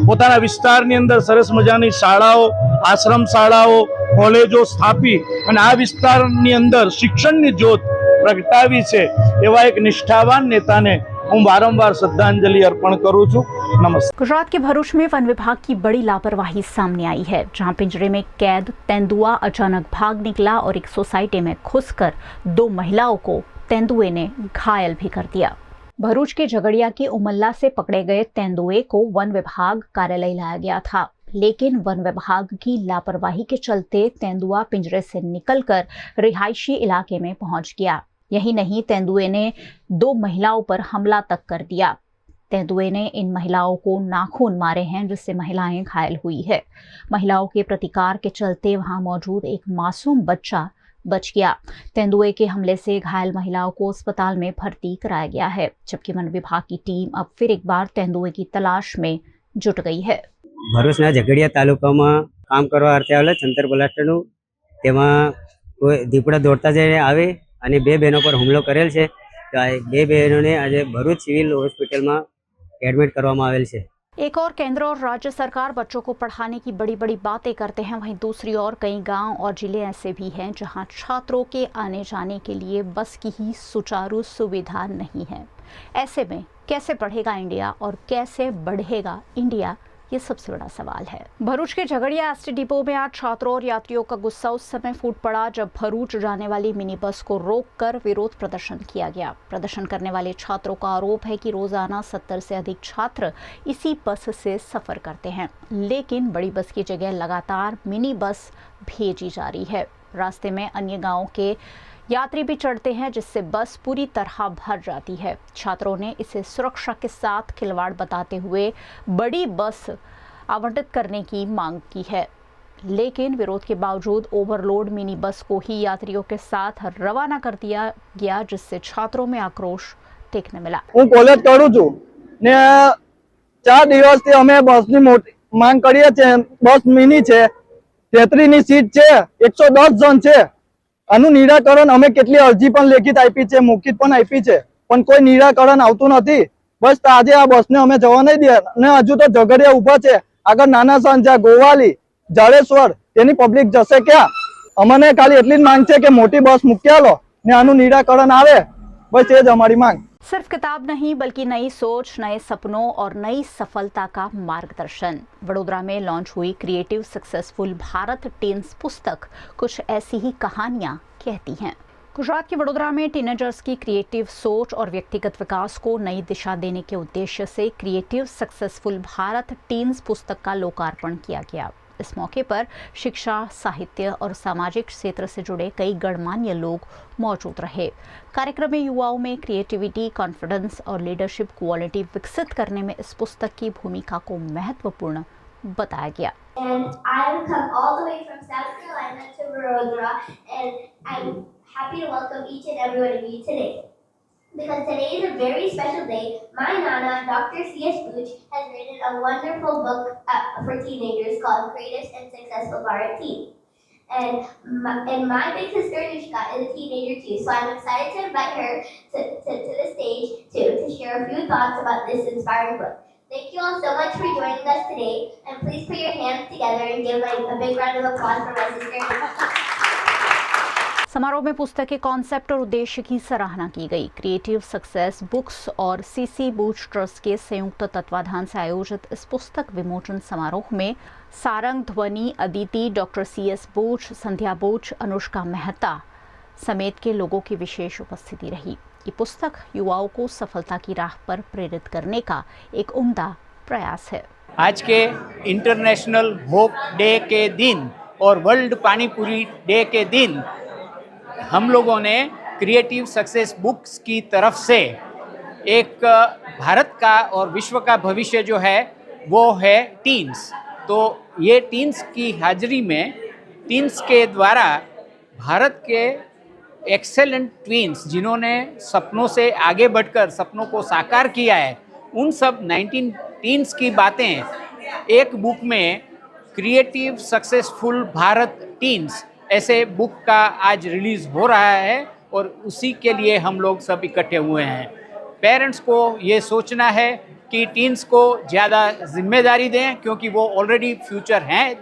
पोताना विस्तारनी अंदर सरस मजानी शाळाओ, आश्रम शाळाओ, कॉलेजो स्थापी अने आ विस्तारनी अंदर शिक्षणनी ज्योत प्रगटावी छे। एवा एक निष्ठावान नेताने हूँ वारंवार श्रद्धांजलि अर्पण करूं छूं। नमस्कार। गुजरात के भरूच में वन विभाग की बड़ी लापरवाही सामने आई है, जहां पिंजरे में कैद तेंदुआ अचानक भाग निकला और एक सोसाइटी में घुसकर 2 महिलाओं को तेंदुए ने घायल भी कर दिया। भरूच के झगड़िया की उमल्ला से पकड़े गए तेंदुए को वन विभाग कार्यालय लाया गया था, लेकिन वन विभाग की लापरवाही के चलते तेंदुआ पिंजरे से निकलकर रिहायशी इलाके में पहुंच गया। यही नहीं, तेंदुए ने 2 महिलाओं पर हमला तक कर दिया। तेंदुए ने इन महिलाओं को नाखून मारे हैं, जिससे महिलाएं घायल हुई है। महिलाओं के प्रतिकार के चलते वहां मौजूद एक मासूम बच्चा बच गया। तेंदुए के हमले से घायल महिलाओं को अस्पताल में भर्ती कराया गया है, जबकि वन विभाग की टीम अब फिर एक बार तेंदुए की तलाश में जुट गई है। भरूचना झगड़िया तालुकामां काम करवा अर्थे आवेला छंतर ब्लास्टरनुं, तेमां कोई દીપડા દોડતા જઈને આવે અને 2 બહેનો પર હુમલો કરેલ છે। તો આ 2 બહેનોને આજે ભરૂચ સિવિલ હોસ્પિટલમાં એડમિટ કરવામાં આવેલ છે। एक और केंद्र और राज्य सरकार बच्चों को पढ़ाने की बड़ी बड़ी बातें करते हैं, वहीं दूसरी ओर कई गांव और जिले ऐसे भी हैं जहां छात्रों के आने जाने के लिए बस की ही सुचारू सुविधा नहीं है। ऐसे में कैसे पढ़ेगा इंडिया और कैसे बढ़ेगा इंडिया, ये सबसे बड़ा सवाल है। भरूच के झगड़िया एसटी डिपो में आज छात्रों और यात्रियों का गुस्सा उस समय फूट पड़ा जब भरूच जाने वाली मिनी बस को रोककर विरोध प्रदर्शन किया गया। प्रदर्शन करने वाले छात्रों का आरोप है कि रोजाना 70 से अधिक छात्र इसी बस से सफर करते हैं, लेकिन बड़ी बस की जगह लगातार मिनी बस भेजी जा रही है। रास्ते में अन्य गाँव के यात्री भी चढ़ते हैं, जिससे बस पूरी तरह भर जाती है। छात्रों ने इसे सुरक्षा के साथ खिलवाड़ बताते हुए बड़ी बस आवंटित करने की मांग की है, लेकिन विरोध के बावजूद ओवरलोड मिनी बस को ही यात्रियों के साथ रवाना कर दिया गया, जिससे छात्रों में आक्रोश देखने मिला। हूँ कॉलेज करूँ छूं ने 4 दिवसथी अमे बसनी मोटी मांग करीए छे। बस मिनी छे, 33 ની सीट छे, 110 जन छे। આનું નિરાકરણ અમે કેટલી અરજી પણ લેખિત આપી છે, મૌખિક પણ આપી છે, પણ કોઈ નિરાકરણ આવતું નથી। બસ આજે આ બસને અમે જવા નહીં દે અને હજુ તો ઝઘડિયા ઊભા છે, આગળ નાના સંજા, ગોવાલી, જડેશ્વર, તેની પબ્લિક જશે ક્યાં? અમને ખાલી એટલી જ માંગ છે કે મોટી બસ મૂકી આલો ને આનું નિરાકરણ આવે, બસ એ જ અમારી માંગ। सिर्फ किताब नहीं बल्कि नई सोच, नए सपनों और नई सफलता का मार्गदर्शन। वडोदरा में लॉन्च हुई क्रिएटिव सक्सेसफुल भारत टीन्स पुस्तक कुछ ऐसी ही कहानियां कहती हैं। गुजरात के वडोदरा में टीनेजर्स की क्रिएटिव सोच और व्यक्तिगत विकास को नई दिशा देने के उद्देश्य से क्रिएटिव सक्सेसफुल भारत टीन्स पुस्तक का लोकार्पण किया गया। इस मौके पर शिक्षा, साहित्य और सामाजिक क्षेत्र से जुड़े कई गणमान्य लोग मौजूद रहे। कार्यक्रम में युवाओं में क्रिएटिविटी, कॉन्फिडेंस और लीडरशिप क्वालिटी विकसित करने में इस पुस्तक की भूमिका को महत्वपूर्ण बताया गया। And I've come all the way from South Carolina to Vadodara, and I'm happy to welcome each and every one of you today. Because today is a very special day. My Nana, Dr. C.S. Booch, has written a wonderful book for teenagers called Creative and Successful Bharat Teen. And my big sister Nushka is a teenager too, so I'm excited to invite her to the stage to share a few thoughts about this inspiring book. Thank you all so much for joining us today, and please put your hands together and give a big round of applause for my sister. समारोह में पुस्तक के concept और उद्देश्य की सराहना की गई। क्रिएटिव सक्सेस बुक्स और सीसी बूच ट्रस्ट के संयुक्त तत्वाधान से आयोजित इस पुस्तक विमोचन समारोह में सारंग ध्वनि, अदिति, डॉक्टर सीएस बूच, संध्या बूच, अनुष्का मेहता समेत के लोगों की विशेष उपस्थिति रही। ये पुस्तक युवाओं को सफलता की राह पर प्रेरित करने का एक उम्दा प्रयास है। आज के इंटरनेशनल होप डे के दिन और वर्ल्ड पानीपुरी डे के दिन हम लोगों ने क्रिएटिव सक्सेस बुक्स की तरफ से एक भारत का और विश्व का भविष्य जो है वो है टीन्स। तो ये टीन्स की हाजिरी में टीन्स के द्वारा भारत के एक्सेलेंट ट्विंस जिन्होंने सपनों से आगे बढ़कर सपनों को साकार किया है, उन सब 19 टीन्स की बातें एक बुक में क्रिएटिव सक्सेसफुल भारत टीन्स ऐसे बुक का आज रिलीज़ हो रहा है और उसी के लिए हम लोग सब इकट्ठे हुए हैं। पेरेंट्स को ये सोचना है कि टीन्स को ज़्यादा जिम्मेदारी दें क्योंकि वो ऑलरेडी फ्यूचर हैं,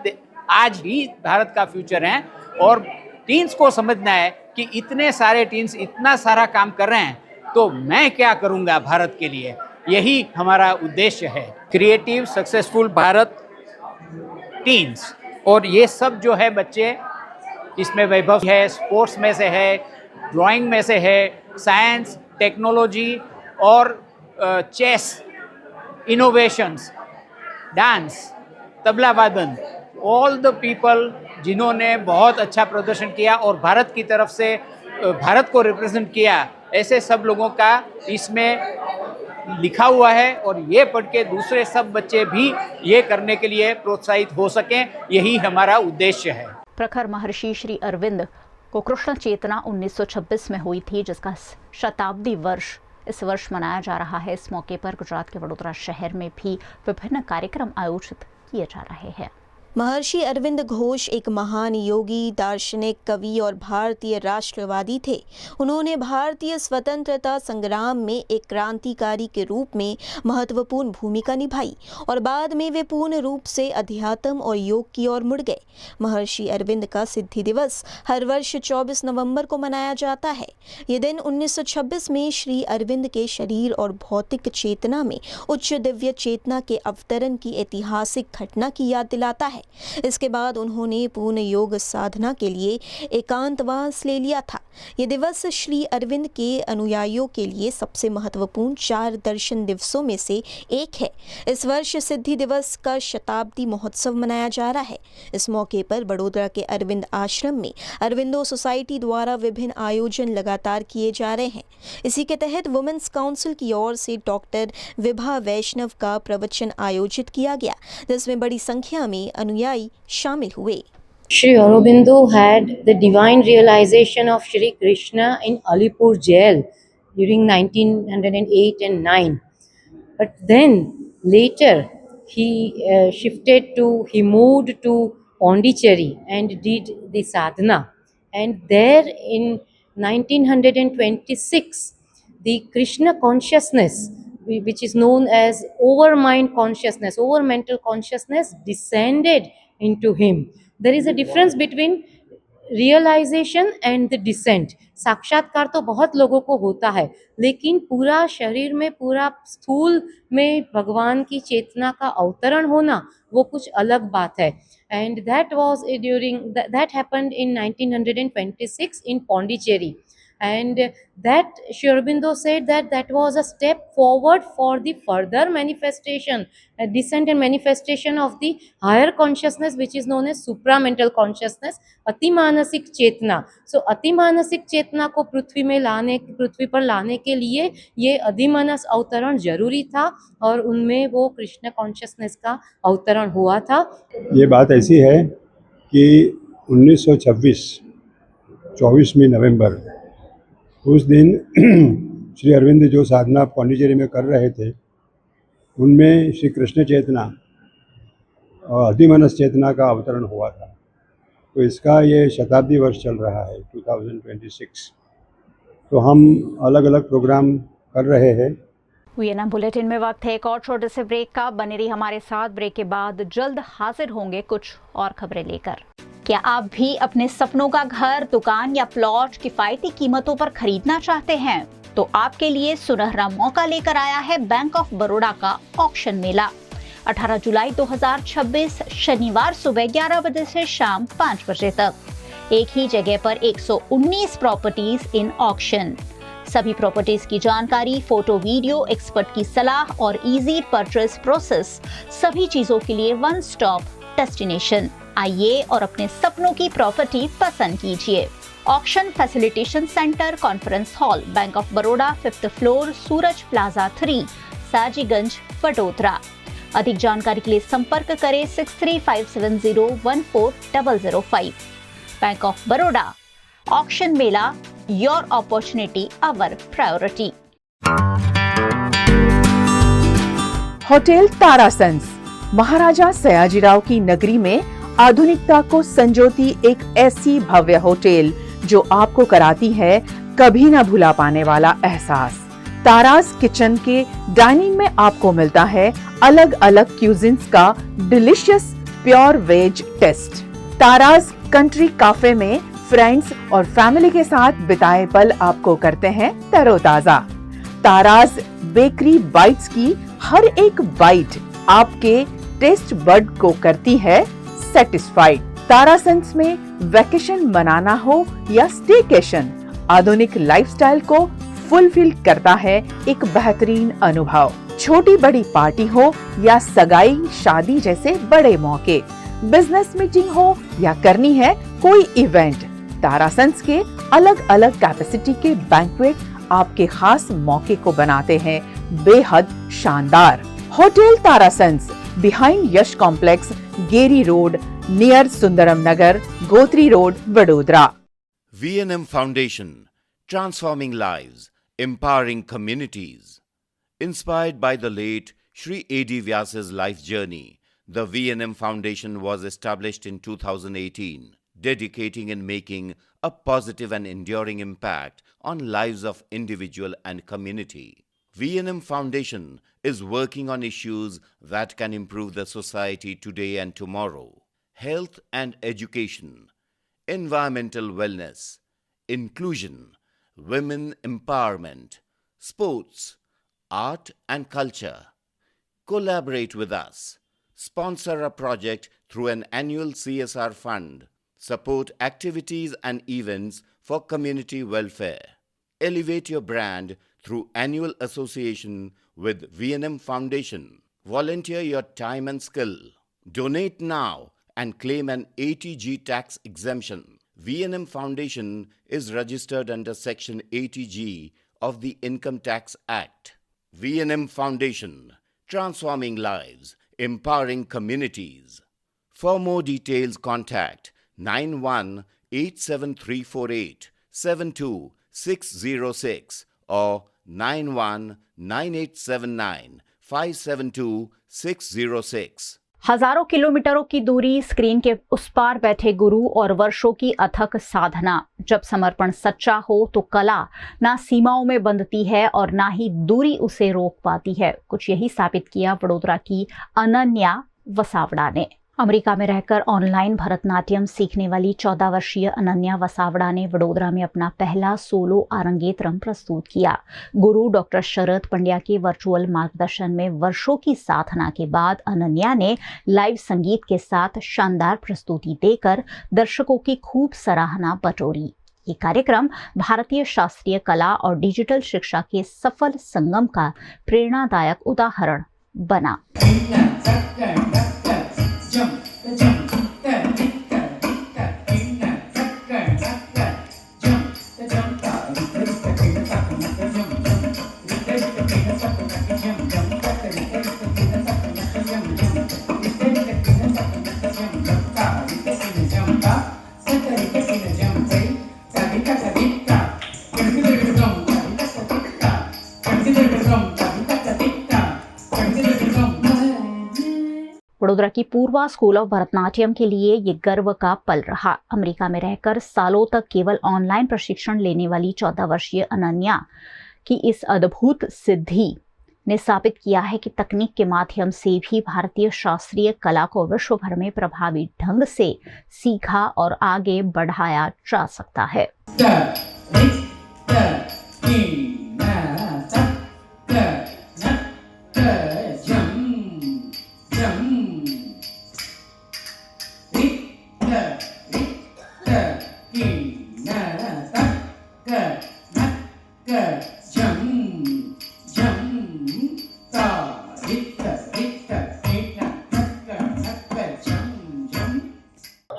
आज ही भारत का फ्यूचर हैं, और टीन्स को समझना है कि इतने सारे टीन्स इतना सारा काम कर रहे हैं तो मैं क्या करूँगा भारत के लिए। यही हमारा उद्देश्य है, क्रिएटिव सक्सेसफुल भारत टीन्स। और ये सब जो है बच्चे, इसमें वैभव है, स्पोर्ट्स में से है, ड्राइंग में से है, साइंस, टेक्नोलॉजी और चेस, इनोवेशंस, डांस, तबला वादन, ऑल द पीपल जिन्होंने बहुत अच्छा प्रदर्शन किया और भारत की तरफ से भारत को रिप्रेजेंट किया, ऐसे सब लोगों का इसमें लिखा हुआ है और ये पढ़ के दूसरे सब बच्चे भी ये करने के लिए प्रोत्साहित हो सकें, यही हमारा उद्देश्य है। प्रखर महर्षि श्री अरविंद को कृष्ण चेतना 1926 में हुई थी, जिसका शताब्दी वर्ष इस वर्ष मनाया जा रहा है। इस मौके पर गुजरात के वडोदरा शहर में भी विभिन्न कार्यक्रम आयोजित किए जा रहे हैं। महर्षि अरविंद घोष एक महान योगी, दार्शनिक, कवि और भारतीय राष्ट्रवादी थे। उन्होंने भारतीय स्वतंत्रता संग्राम में एक क्रांतिकारी के रूप में महत्वपूर्ण भूमिका निभाई और बाद में वे पूर्ण रूप से अध्यात्म और योग की ओर मुड़ गए। महर्षि अरविंद का सिद्धि दिवस हर वर्ष 24 नवंबर को मनाया जाता है। ये दिन 1926 में श्री अरविंद के शरीर और भौतिक चेतना में उच्च दिव्य चेतना के अवतरण की ऐतिहासिक घटना की याद दिलाता है। इसके बाद उन्होंने पूर्ण योग साधना के लिए एकांतवास ले लिया था। ये दिवस श्री अरविंद के अनुयायियों के लिए सबसे महत्वपूर्ण 4 दर्शन दिवसों में से एक है। इस वर्ष सिद्धि दिवस का शताब्दी महोत्सव मनाया जा रहा है। इस मौके पर वडोदरा के अरविंद आश्रम में अरविंदो सोसाइटी द्वारा विभिन्न आयोजन लगातार किए जा रहे हैं। इसी के तहत वुमेन्स काउंसिल की ओर से डॉक्टर विभा वैष्णव का प्रवचन आयोजित किया गया, जिसमें बड़ी संख्या में अनुयायी शामिल हुए। Sri Aurobindo had the divine realization of Shri Krishna in Alipur jail during 1908 and 9. But then later he moved to Pondicherry and did the sadhana. And there in 1926, the Krishna consciousness, which is known as overmind consciousness, overmental consciousness, descended into him. There is a difference between realization and the descent. साक्षात्कार तो बहुत लोगों को होता है, लेकिन पूरा शरीर में, पूरा स्थूल में भगवान की चेतना का अवतरण होना वो कुछ अलग बात है। And that was during that happened in 1926 in Pondicherry, and that Sri Aurobindo said that was a step forward for the further manifestation, descent and manifestation of the higher consciousness, which is known as supramental consciousness, अतिमानसिक चेतना। सो अतिमानसिक चेतना को पृथ्वी पर लाने के लिए ये अधिमानस अवतरण जरूरी था, और उनमें वो कृष्ण कॉन्शियसनेस का अवतरण हुआ था। ये बात ऐसी है कि 1924 नवंबर, उस दिन श्री अरविंद जो साधना पौंडीचेरी में कर रहे थे, उनमें श्री कृष्ण चेतना और अधिमानस चेतना का अवतरण हुआ था। तो इसका ये शताब्दी वर्ष चल रहा है 2026। तो हम अलग अलग प्रोग्राम कर रहे हैं। वीएनएम बुलेटिन में वक्त है एक और छोटे से ब्रेक का। बने रही हमारे साथ। ब्रेक के बाद जल्द हाजिर होंगे कुछ और खबरें लेकर। क्या आप भी अपने सपनों का घर, दुकान या प्लॉट किफायती कीमतों पर खरीदना चाहते हैं? तो आपके लिए सुनहरा मौका लेकर आया है बैंक ऑफ बड़ौदा का ऑक्शन मेला। 18 जुलाई 2026 शनिवार सुबह 11 बजे से शाम 5 बजे तक एक ही जगह पर 119 प्रॉपर्टीज इन ऑक्शन। सभी प्रॉपर्टीज की जानकारी, फोटो, वीडियो, एक्सपर्ट की सलाह और इजी परचेज प्रोसेस, सभी चीजों के लिए वन स्टॉप डेस्टिनेशन। आइए और अपने सपनों की प्रॉपर्टी पसंद कीजिए। Auction facilitation centre, conference hall, bank of Baroda, 5th floor, Suraj plaza 3, Sajiganj, Vadodara. अधिक जानकारी के लिए संपर्क करें 6357014005। Bank of Baroda auction Mela, your opportunity our priority. Hotel Tarasons Maharaja Sayajirao की नगरी में आधुनिकता को संजोती एक ऐसी भव्य होटल जो आपको कराती है कभी न भुला पाने वाला एहसास। ताराज किचन के डाइनिंग में आपको मिलता है अलग अलग क्यूजिन्स का delicious pure veg taste. Tara's country cafe में फ्रेंड्स और फैमिली के साथ बिताए पल आपको करते हैं तरोताजा। ताराज बेकरी बाइट्स की हर एक बाइट आपके टेस्ट बड को करती है सेटिस्फाइड। तारासंस में वैकेशन मनाना हो या स्टेकेशन, आधुनिक लाइफस्टाइल को फुलफिल करता है एक बेहतरीन अनुभव। छोटी बड़ी पार्टी हो या सगाई, शादी जैसे बड़े मौके, बिजनेस मीटिंग हो या करनी है कोई इवेंट, तारासंस के अलग अलग कैपेसिटी के बैंक्वेट आपके खास मौके को बनाते हैं बेहद शानदार। Hotel Tarasons behind Yash complex, Geri road, near Sundaram Nagar, Gotri road, Vadodara. V&M Foundation, transforming lives, empowering communities. Inspired by the late Sri A.D. Vyasa's life journey, the V&M Foundation was established in 2018, dedicating and making a positive and enduring impact on lives of individual and community. V&M Foundation is working on issues that can improve the society today and tomorrow. Health and education, environmental wellness, inclusion, women empowerment, sports, art and culture. Collaborate with us. Sponsor a project through an annual CSR fund. Support activities and events for community welfare. Elevate your brand through annual association with V&M Foundation. Volunteer your time and skill. Donate now and claim an ATG tax exemption. V&M Foundation is registered under Section ATG of the Income Tax Act. V&M Foundation, transforming lives, empowering communities. For more details, contact 918734872606 or 919879572606। हजारों किलोमीटरों की दूरी, screen के उस पार बैठे गुरु और वर्षों की अथक साधना। जब समर्पण सच्चा हो तो कला ना सीमाओं में बंधती है और ना ही दूरी उसे रोक पाती है। कुछ यही साबित किया वडोदरा की अनन्या वसावड़ा ने। अमेरिका में रहकर ऑनलाइन भरतनाट्यम सीखने वाली 14 वर्षीय अनन्या वसावड़ा ने वडोदरा में अपना पहला सोलो आरंगेत्रम प्रस्तुत किया। गुरु डॉक्टर शरद पंड्या के वर्चुअल मार्गदर्शन में वर्षों की साधना के बाद अनन्या ने लाइव संगीत के साथ शानदार प्रस्तुति देकर दर्शकों की खूब सराहना बटोरी। ये कार्यक्रम भारतीय शास्त्रीय कला और डिजिटल शिक्षा के सफल संगम का प्रेरणादायक उदाहरण बना। वडोदरा की पूर्वा स्कूल ऑफ भरतनाट्यम के लिए ये गर्व का पल रहा। अमेरिका में रहकर सालों तक केवल ऑनलाइन प्रशिक्षण लेने वाली 14 वर्षीय अनन्या की इस अद्भुत सिद्धि ने साबित किया है कि तकनीक के माध्यम से भी भारतीय शास्त्रीय कला को विश्व भर में प्रभावी ढंग से सीखा और आगे बढ़ाया जा सकता है।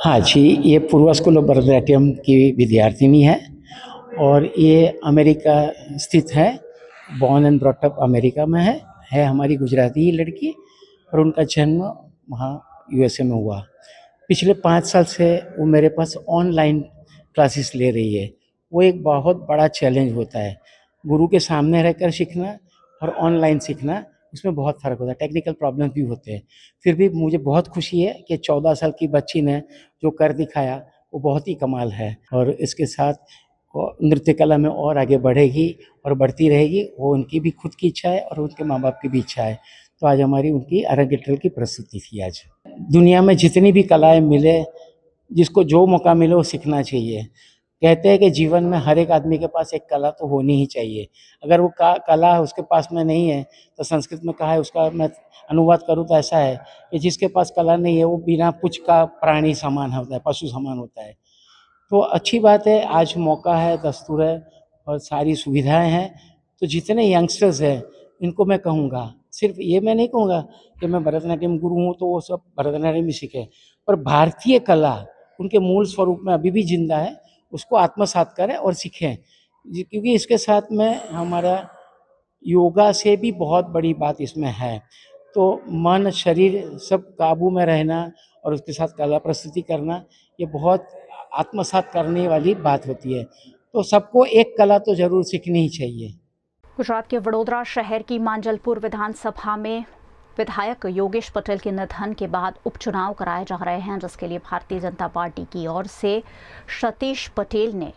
हाँ जी, ये पूर्वा स्कूल ऑफ भरतनाट्यम की विद्यार्थिनी है और ये अमेरिका स्थित है। Born and brought up America में है हमारी गुजराती लड़की और उनका जन्म वहाँ यूएसए में हुआ। पिछले 5 साल से वो मेरे पास ऑनलाइन क्लासेस ले रही है। वो एक बहुत बड़ा चैलेंज होता है, गुरु के सामने रहकर सीखना और ऑनलाइन सीखना, इसमें बहुत फ़र्क होता है। टेक्निकल प्रॉब्लम भी होते हैं। फिर भी मुझे बहुत खुशी है कि 14 साल की बच्ची ने जो कर दिखाया वो बहुत ही कमाल है और इसके साथ वो नृत्य कला में और आगे बढ़ेगी और बढ़ती रहेगी। वो उनकी भी खुद की इच्छा है और उनके माँ बाप की भी इच्छा है। तो आज हमारी उनकी आरंगेट्रम की प्रस्तुति थी। आज दुनिया में जितनी भी कलाएँ मिले, जिसको जो मौका मिले वो सीखना चाहिए। कहते हैं कि जीवन में हर एक आदमी के पास एक कला तो होनी ही चाहिए। अगर वो कला उसके पास में नहीं है तो संस्कृत में कहा है, उसका मैं अनुवाद करूँ तो ऐसा है कि जिसके पास कला नहीं है वो बिना पुछ का प्राणी समान होता है, पशु समान होता है। तो अच्छी बात है, आज मौका है, दस्तूर है और सारी सुविधाएं हैं। तो जितने यंगस्टर्स हैं इनको मैं कहूँगा, सिर्फ ये मैं नहीं कहूँगा कि मैं भरतनाट्यम गुरु हूँ तो वो सब भरतनाट्यम ही सीखें, पर भारतीय कला उनके मूल स्वरूप में अभी भी जिंदा है, उसको आत्मसात करें और सीखें। क्योंकि इसके साथ में हमारा योगा से भी बहुत बड़ी बात इसमें है। तो मन शरीर सब काबू में रहना और उसके साथ कला प्रस्तुति करना, ये बहुत आत्मसात करने वाली बात होती है। तो सबको एक कला तो जरूर सीखनी ही चाहिए। गुजरात के वडोदरा शहर की मांजलपुर विधानसभा में विधायक योगेश पटेल के निधन के बाद उपचुनाव कराए जा रहे हैं, जिसके लिए भारतीय जनता पार्टी की ओर से सतीश पटेल ने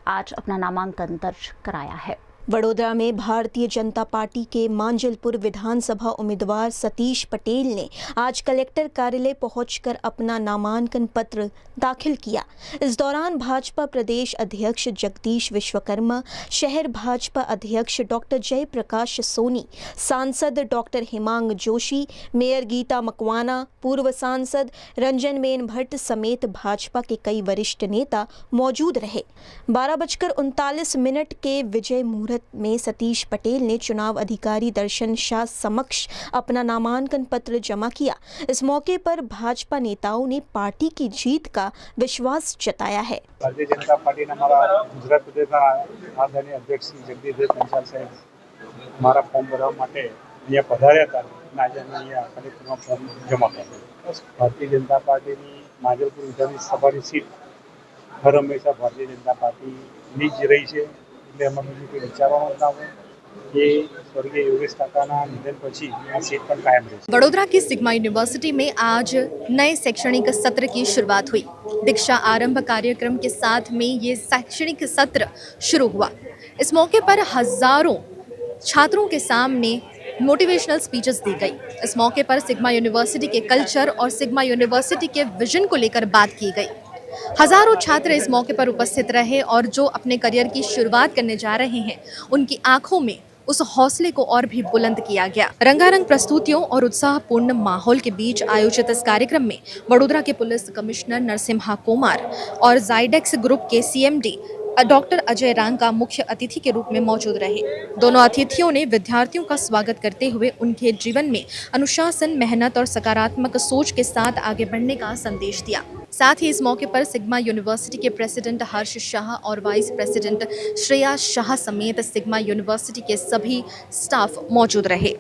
आज अपना नामांकन दर्ज कराया है। वडोदरा में भारतीय जनता पार्टी के मांजलपुर विधानसभा उम्मीदवार सतीश पटेल ने आज कलेक्टर कार्यालय पहुंचकर अपना नामांकन पत्र दाखिल किया। इस दौरान भाजपा प्रदेश अध्यक्ष जगदीश विश्वकर्मा, शहर भाजपा अध्यक्ष डॉक्टर जयप्रकाश सोनी, सांसद डॉक्टर हिमांग जोशी, मेयर गीता मकवाना, पूर्व सांसद रंजनबेन भट्ट समेत भाजपा के कई वरिष्ठ नेता मौजूद रहे। 12:39 के विजय मुहूर्त में सतीश पटेल ने चुनाव अधिकारी दर्शन शाह समक्ष अपना नामांकन पत्र जमा किया। इस मौके पर भाजपा नेताओं ने पार्टी की जीत का विश्वास जताया है। भारतीय जनता पार्टी ने हमारा गुजरात प्रदेशના આદરણીય અધ્યક્ષ જગદીશ પંચાલ સાહેબ મારા ફોર્મ ભરવા માટે અહીંયા પધાર્યા હતા અને આજે અમે અહીંયા કલેક્ટરમાં ફોર્મ જમા કર્યું। ભારતીય जनता પાર્ટીની માજલપુર વિધાનસભાની સીટ હર હંમેશા ભારતીય जनता પાર્ટીની જ રહી છે, એટલે અમે બીજું કોઈ વિચારવા માંગતા હોય કે સ્વર્ગીય યોગેશ કાકાના નિધન પછી આ સીટ પણ કાયમ રહેશે। वडोदरा की सिग्मा यूनिवर्सिटी में आज नए शैक्षणिक सत्र की शुरुआत हुई। दीक्षा आरंभ कार्यक्रम के साथ में ये शैक्षणिक सत्र शुरू हुआ। इस मौके पर हजारों छात्रों के सामने मोटिवेशनल स्पीचेस दी गई। इस मौके पर सिग्मा यूनिवर्सिटी के कल्चर और सिग्मा यूनिवर्सिटी के विजन को लेकर बात की गई। हजारों छात्र इस मौके पर उपस्थित रहे और जो अपने करियर की शुरुआत करने जा रहे हैं, उनकी आंखों में उस हौसले को और भी बुलंद किया गया। रंगारंग प्रस्तुतियों और उत्साहपूर्ण माहौल के बीच आयोजित इस कार्यक्रम में वडोदरा के पुलिस कमिश्नर नरसिम्हा कुमार और जाइडेक्स ग्रुप के CMD डॉक्टर अजय रांका मुख्य अतिथि के रूप में मौजूद रहे। दोनों अतिथियों ने विद्यार्थियों का स्वागत करते हुए उनके जीवन में अनुशासन, मेहनत और सकारात्मक सोच के साथ आगे बढ़ने का संदेश दिया। साथ ही इस मौके पर सिग्मा यूनिवर्सिटी के प्रेसिडेंट हर्ष शाह और वाइस प्रेसिडेंट श्रेया शाह समेत सिग्मा यूनिवर्सिटी के सभी स्टाफ मौजूद रहे।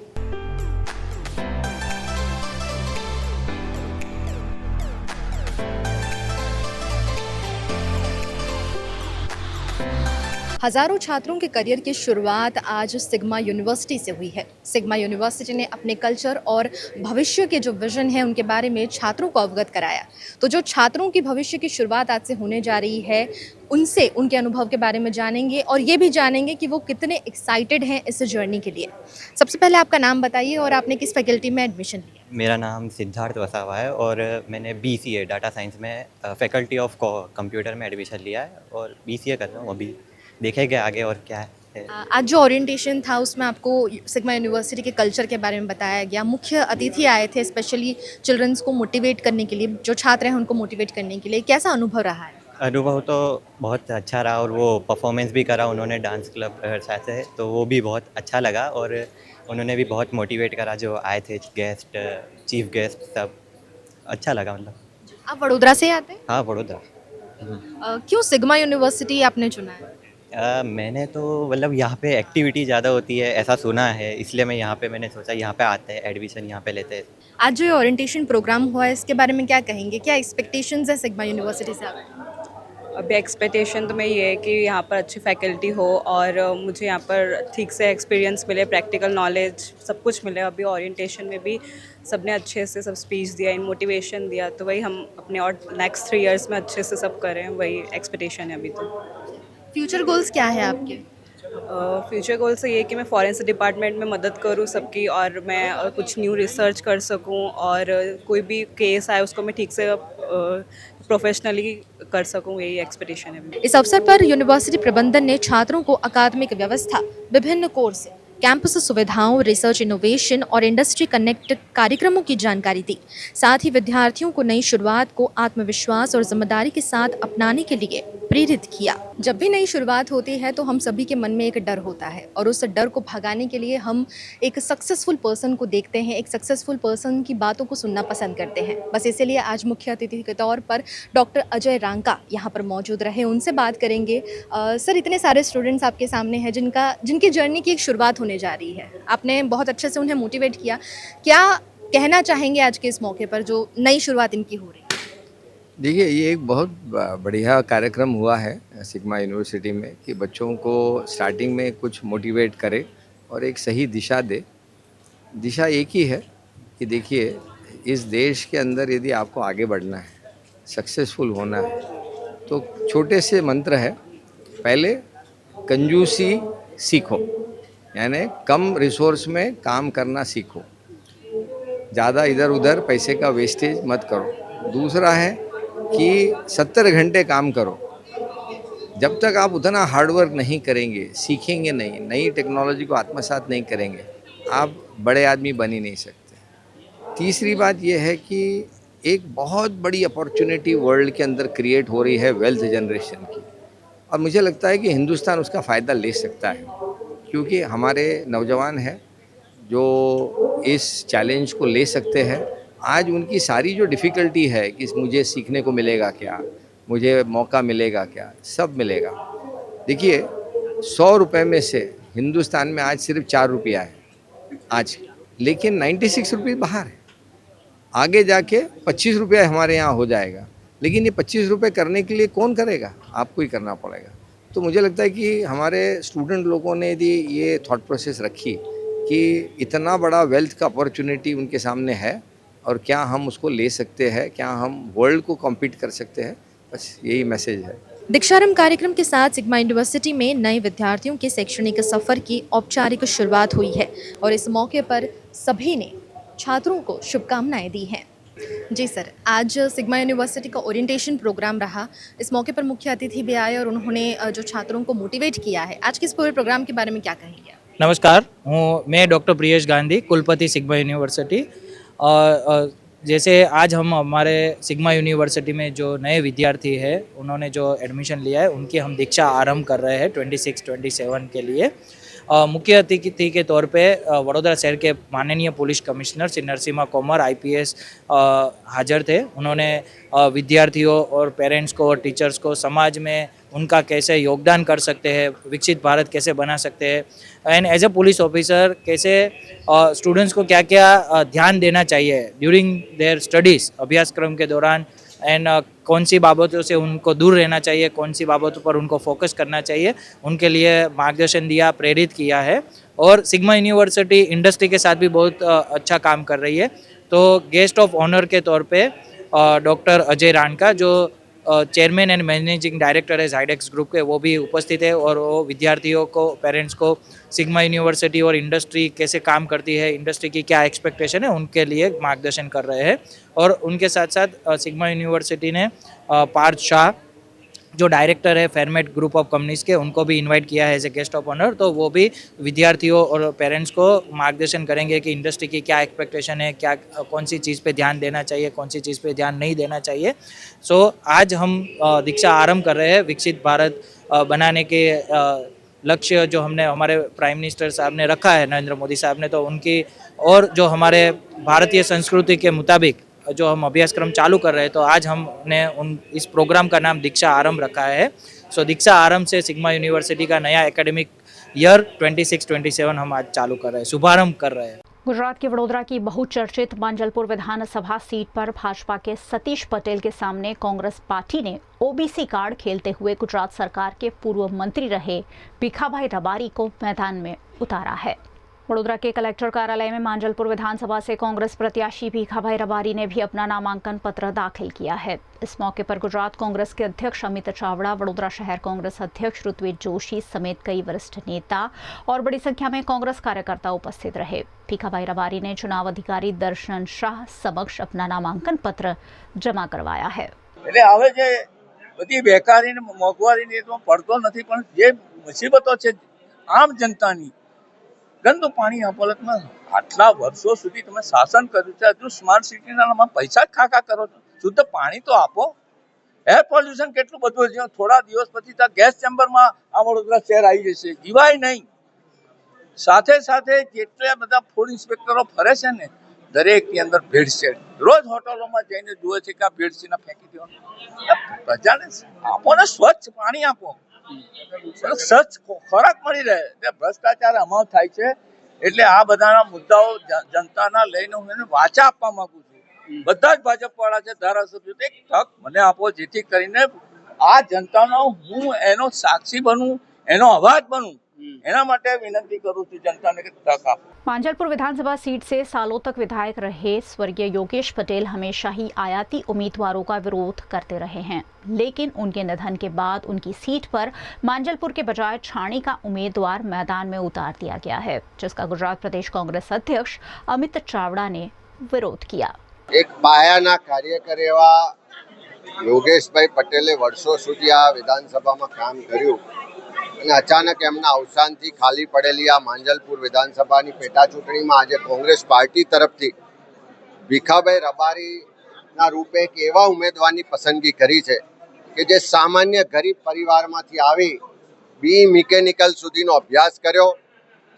हजारों छात्रों के करियर की शुरुआत आज सिग्मा यूनिवर्सिटी से हुई है। सिग्मा यूनिवर्सिटी ने अपने कल्चर और भविष्य के जो विजन है उनके बारे में छात्रों को अवगत कराया। तो जो छात्रों की भविष्य की शुरुआत आज से होने जा रही है, उनसे उनके अनुभव के बारे में जानेंगे और ये भी जानेंगे कि वो कितने एक्साइटेड हैं इस जर्नी के लिए। सबसे पहले आपका नाम बताइए और आपने किस फैकल्टी में एडमिशन लिया? मेरा नाम सिद्धार्थ वसावा है और मैंने BCA डाटा साइंस में फैकल्टी ऑफ कंप्यूटर में एडमिशन लिया है और BCA कर रहा हूँ अभी। देखेंगे आगे और क्या है। आज जो ओरिएंटेशन था उसमें आपको सिग्मा यूनिवर्सिटी के कल्चर के बारे में बताया गया। मुख्य अतिथि आए थे स्पेशली चिल्ड्रंस को मोटिवेट करने के लिए, जो छात्र हैं उनको मोटिवेट करने के लिए। कैसा अनुभव रहा है? अनुभव तो बहुत अच्छा रहा और वो परफॉर्मेंस भी करा उन्होंने डांस क्लब साथ से, तो वो भी बहुत अच्छा लगा और उन्होंने भी बहुत मोटिवेट करा जो आए थे गेस्ट, चीफ गेस्ट, सब अच्छा लगा। मतलब आप वडोदरा से आते हैं? हाँ, वडोदरा। क्यों सिग्मा यूनिवर्सिटी आपने चुना है? मैंने तो मतलब यहाँ पे एक्टिविटी ज़्यादा होती है ऐसा सुना है, इसलिए मैं यहाँ पे मैंने सोचा यहाँ पे आते हैं, एडमिशन यहाँ पे लेते हैं। आज जो ओरिएंटेशन प्रोग्राम हुआ है इसके बारे में क्या कहेंगे? क्या एक्सपेक्टेशंस है सिग्मा यूनिवर्सिटी से आपकी? अभी एक्सपेक्टेशन तो मैं ये है कि यहाँ पर अच्छी फैकल्टी हो और मुझे यहाँ पर ठीक से एक्सपीरियंस मिले, प्रैक्टिकल नॉलेज सब कुछ मिले। अभी ओरिएंटेशन में भी सबने अच्छे से सब स्पीच दिया, मोटिवेशन दिया, तो वही हम अपने और नेक्स्ट 3 इयर्स में अच्छे से सब करें, वही एक्सपेक्टेशन है अभी तो। फ्यूचर गोल्स क्या है आपके? फ्यूचर गोल से ये कि मैं फॉरेंसिक डिपार्टमेंट में मदद करूँ सबकी और मैं कुछ न्यू रिसर्च कर सकूँ और कोई भी केस आए उसको मैं ठीक से प्रोफेशनली कर सकूँ, यही एक्सपेक्टेशन है। इस अवसर पर यूनिवर्सिटी प्रबंधन ने छात्रों को अकादमिक व्यवस्था, विभिन्न कोर्स, कैंपस सुविधाओं, रिसर्च इनोवेशन और इंडस्ट्री कनेक्ट कार्यक्रमों की जानकारी दी। साथ ही विद्यार्थियों को नई शुरुआत को आत्मविश्वास और जिम्मेदारी के साथ अपनाने के लिए प्रेरित किया। जब भी नई शुरुआत होती है तो हम सभी के मन में एक डर होता है और उस डर को भगाने के लिए हम एक सक्सेसफुल पर्सन को देखते हैं, एक सक्सेसफुल पर्सन की बातों को सुनना पसंद करते हैं। बस इसीलिए आज मुख्य अतिथि के तौर पर डॉक्टर अजय रांका यहाँ पर मौजूद रहे। उनसे बात करेंगे। सर, इतने सारे स्टूडेंट्स आपके सामने हैं जिनकी जर्नी की एक शुरुआत होने जा रही है, आपने बहुत अच्छे से उन्हें मोटिवेट किया। क्या कहना चाहेंगे आज के इस मौके पर जो नई शुरुआत इनकी हो रही है? देखिए, ये एक बहुत बढ़िया कार्यक्रम हुआ है सिग्मा यूनिवर्सिटी में कि बच्चों को स्टार्टिंग में कुछ मोटिवेट करे और एक सही दिशा दे। दिशा एक ही है कि देखिए, इस देश के अंदर यदि आपको आगे बढ़ना है, सक्सेसफुल होना है, तो छोटे से मंत्र है, पहले कंजूसी सीखो, यानी कम रिसोर्स में काम करना सीखो, ज़्यादा इधर उधर पैसे का वेस्टेज मत करो। दूसरा है कि 70 घंटे काम करो। जब तक आप उतना हार्डवर्क नहीं करेंगे, सीखेंगे नहीं, नई टेक्नोलॉजी को आत्मसात नहीं करेंगे, आप बड़े आदमी बन ही नहीं सकते। तीसरी बात यह है कि एक बहुत बड़ी अपॉर्चुनिटी वर्ल्ड के अंदर क्रिएट हो रही है वेल्थ जनरेशन की, और मुझे लगता है कि हिंदुस्तान उसका फ़ायदा ले सकता है, क्योंकि हमारे नौजवान हैं जो इस चैलेंज को ले सकते हैं। आज उनकी सारी जो डिफ़िकल्टी है कि मुझे सीखने को मिलेगा क्या, मुझे मौका मिलेगा क्या, सब मिलेगा। देखिए, 100 रुपये में से हिंदुस्तान में आज सिर्फ 4 रुपया है आज, लेकिन 96 रुपये बाहर है। आगे जाके 25 रुपया हमारे यहाँ हो जाएगा, लेकिन ये 25 रुपये करने के लिए कौन करेगा? आपको ही करना पड़ेगा। तो मुझे लगता है कि हमारे स्टूडेंट लोगों ने यदि ये थॉट प्रोसेस रखी कि इतना बड़ा वेल्थ का अपॉर्चुनिटी उनके सामने है और क्या हम उसको ले सकते हैं, क्या हम वर्ल्ड को कॉम्पीट कर सकते हैं, बस यही मैसेज है। दीक्षारंभ कार्यक्रम के साथ सिग्मा यूनिवर्सिटी में नए विद्यार्थियों के शैक्षणिक सफर की औपचारिक शुरुआत हुई है और इस मौके पर सभी ने छात्रों को शुभकामनाएं दी हैं। जी सर, आज सिग्मा यूनिवर्सिटी का ओरिएंटेशन प्रोग्राम रहा। इस मौके पर मुख्य अतिथि भी आए और उन्होंने जो छात्रों को मोटिवेट किया है। आज के इस पूरे प्रोग्राम के बारे में क्या कहेंगे? नमस्कार, मैं डॉक्टर प्रियेश गांधी, कुलपति सिग्मा यूनिवर्सिटी। जैसे आज हम हमारे सिग्मा यूनिवर्सिटी में जो नए विद्यार्थी है उन्होंने जो एडमिशन लिया है उनकी हम दीक्षा आरंभ कर रहे हैं 26-27 के लिए। मुख्य अतिथि के तौर पे वडोदरा शहर के माननीय पुलिस कमिश्नर श्री नरसिम्हा कोमर IPS हाजिर थे। उन्होंने विद्यार्थियों और पेरेंट्स को और टीचर्स को समाज में उनका कैसे योगदान कर सकते हैं, विकसित भारत कैसे बना सकते हैं, and as a police officer कैसे स्टूडेंट्स को क्या क्या ध्यान देना चाहिए ड्यूरिंग देयर स्टडीज़, अभ्यासक्रम के दौरान, एंड कौन सी बाबतों से उनको दूर रहना चाहिए, कौन सी बाबतों पर उनको फोकस करना चाहिए, उनके लिए मार्गदर्शन दिया, प्रेरित किया है। और सिग्मा यूनिवर्सिटी इंडस्ट्री के साथ भी बहुत अच्छा काम कर रही है। तो गेस्ट ऑफ ऑनर के तौर पे डॉक्टर अजय राणका जो चेयरमैन एंड मैनेजिंग डायरेक्टर है जाइडेक्स ग्रुप के, वो भी उपस्थित है और वो विद्यार्थियों को, पेरेंट्स को सिग्मा यूनिवर्सिटी और इंडस्ट्री कैसे काम करती है, इंडस्ट्री की क्या एक्सपेक्टेशन है, उनके लिए मार्गदर्शन कर रहे हैं। और उनके साथ साथ सिग्मा यूनिवर्सिटी ने पार्थ शाह जो डायरेक्टर है फेरमेट ग्रुप ऑफ कंपनीज के, उनको भी इनवाइट किया है as a guest of honour. तो वो भी विद्यार्थियों और पेरेंट्स को मार्गदर्शन करेंगे कि इंडस्ट्री की क्या एक्सपेक्टेशन है, क्या कौन सी चीज़ पे ध्यान देना चाहिए, कौन सी चीज़ पे ध्यान नहीं देना चाहिए। सो आज हम दीक्षा आरंभ कर रहे हैं विकसित भारत बनाने के लक्ष्य जो हमने हमारे प्राइम मिनिस्टर साहब ने रखा है, नरेंद्र मोदी साहब ने, तो उनकी और जो हमारे भारतीय संस्कृति के मुताबिक जो हम अभ्यासक्रम चालू कर रहे हैं, तो आज हमने इस प्रोग्राम का नाम दीक्षा आरंभ रखा है। सो दीक्षा आरंभ से सिग्मा यूनिवर्सिटी का नया एकेडमिक ईयर 26-27 हम आज चालू कर रहे हैं, शुभारंभ कर रहे हैं। गुजरात के वडोदरा की बहुचर्चित मांजलपुर विधानसभा सीट पर भाजपा के सतीश पटेल के सामने कांग्रेस पार्टी ने OBC कार्ड खेलते हुए गुजरात सरकार के पूर्व मंत्री रहे भीखाभाई रबारी को मैदान में उतारा है। वडोदरा के कलेक्टर कार्यालय में मांजलपुर विधानसभा से कांग्रेस प्रत्याशी भीखाभाई रबारी ने भी अपना नामांकन पत्र दाखिल किया है। इस मौके पर गुजरात कांग्रेस के अध्यक्ष अमित चावड़ा, वडोदरा शहर कांग्रेस अध्यक्ष ऋत्विज जोशी समेत कई वरिष्ठ नेता और बड़ी संख्या में कांग्रेस कार्यकर्ता उपस्थित रहे। भीखाभाई रबारी ने चुनाव अधिकारी दर्शन शाह समक्ष अपना नामांकन पत्र जमा करवाया है। बधी बेकारी ने मोंघवारी ने तो पड़तो नहीं, पण जे मुसीबतों छे आम जनतानी गंदू पाणी अपोलतमां आटला वर्षो सुधी तमे शासन कर्युं छे, हजू स्मार्ट सिटीना नाममां पैसा खाखा करो छो। शुद्ध पाणी तो आपो। एयर पोल्यूशन केटલું બધું છે, થોડા દિવસ પછી તો ગેસ ચેમ્બરમાં આ વડોદરા શહેર આવી જશે, જીવાય નહીં। સાથે સાથે જેટલા બધા ફૂડ ઇન્સ્પેક્ટરો ફરે છે ને, દરેકની અંદર ભેળસેળ, રોજ હોટલોમાં જઈને જુએ છે કે આ ભેળસેળના ફેંકી દેવાનું। પ્રજાને આપો ને સ્વચ્છ પાણી આપો, સ્વચ્છ ખોરાક મળી રહે। ભ્રષ્ટાચાર અમાવ થાય છે, એટલે આ બધાના મુદ્દાઓ જનતાના લઈને હું એને વાચા આપવા માંગુ છું। બધા જ ભાજપવાળા છે, ધારાસભ્યો, એક તક મને આપો જેથી કરીને આ જનતાનો હું એનો સાક્ષી બનું, એનો અવાજ બનું। એના માટે વિનંતી કરું છું જનતાને કે તક આપો। मांजलपुर विधानसभा सीट से सालों तक विधायक रहे स्वर्गीय योगेश पटेल हमेशा ही आयाती उम्मीदवारों का विरोध करते रहे हैं, लेकिन उनके निधन के बाद उनकी सीट पर मांजलपुर के बजाय छाणी का उम्मीदवार मैदान में उतार दिया गया है, जिसका गुजरात प्रदेश कांग्रेस अध्यक्ष अमित चावड़ा ने विरोध किया। एक पायाना कार्यकर एवा योगेशभाई पटेले वर्षो सुधी आ विधानसभामां काम कर्युं અને અચાનક એમના અવસાનથી ખાલી પડેલી આ માંજલપુર વિધાનસભાની પેટા ચૂંટણીમાં આજે કોંગ્રેસ પાર્ટી તરફથી ભીખાભાઈ રબારીના રૂપે એક એવા ઉમેદવારની પસંદગી કરી છે કે જે સામાન્ય ગરીબ પરિવારમાંથી આવી BE મિકેનિકલ સુધીનો અભ્યાસ કર્યો,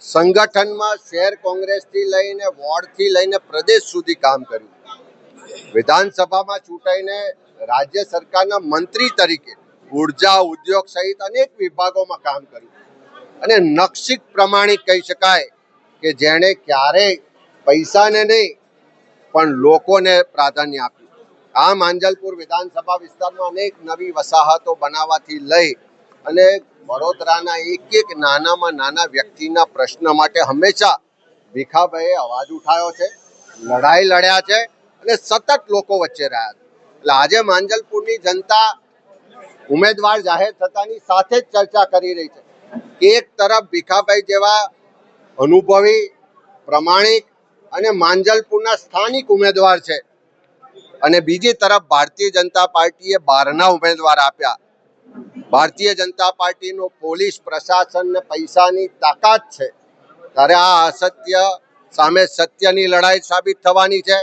સંગઠનમાં શહેર કોંગ્રેસથી લઈને વોર્ડથી લઈને પ્રદેશ સુધી કામ કર્યું, વિધાનસભામાં ચૂંટાઈને રાજ્ય સરકારના મંત્રી તરીકે ऊर्जा उद्योग सहित अनेक विभागों में काम कर्યું અને નક્ષિક પ્રમાણિક કહી શકાય કે જેણે ક્યારે પૈસાને નહીં પણ લોકોને પ્રાધાન્ય આપ્યું। આ માંજલપુર વિધાનસભા વિસ્તારમાં અનેક નવી વસાહતો બનાવવાથી લઈ અને વડોદરાના એક એક નાનામાં નાના વ્યક્તિના પ્રશ્ન માટે હંમેશા ભીખાભાઈએ અવાજ ઉઠાવ્યો છે, લડાઈ લડ્યા છે અને સતત લોકો વચ્ચે રહ્યા છે। એટલે આજે માંજલપુરની જનતા ઉમેદવાર જાહેર થતાની સાથે જ ચર્ચા કરી રહી છે કે એક તરફ ભીખાભાઈ જેવા અનુભવી, પ્રમાણિક અને માંજલપુરના સ્થાનિક ઉમેદવાર છે અને બીજી તરફ ભારતીય જનતા પાર્ટીએ બહારના ઉમેદવાર આપ્યા. ભારતીય જનતા પાર્ટીનો પોલીસ પ્રશાસન ને પૈસાની તાકાત છે, ત્યારે આ અસત્ય સામે સત્યની લડાઈ સાબિત થવાની છે,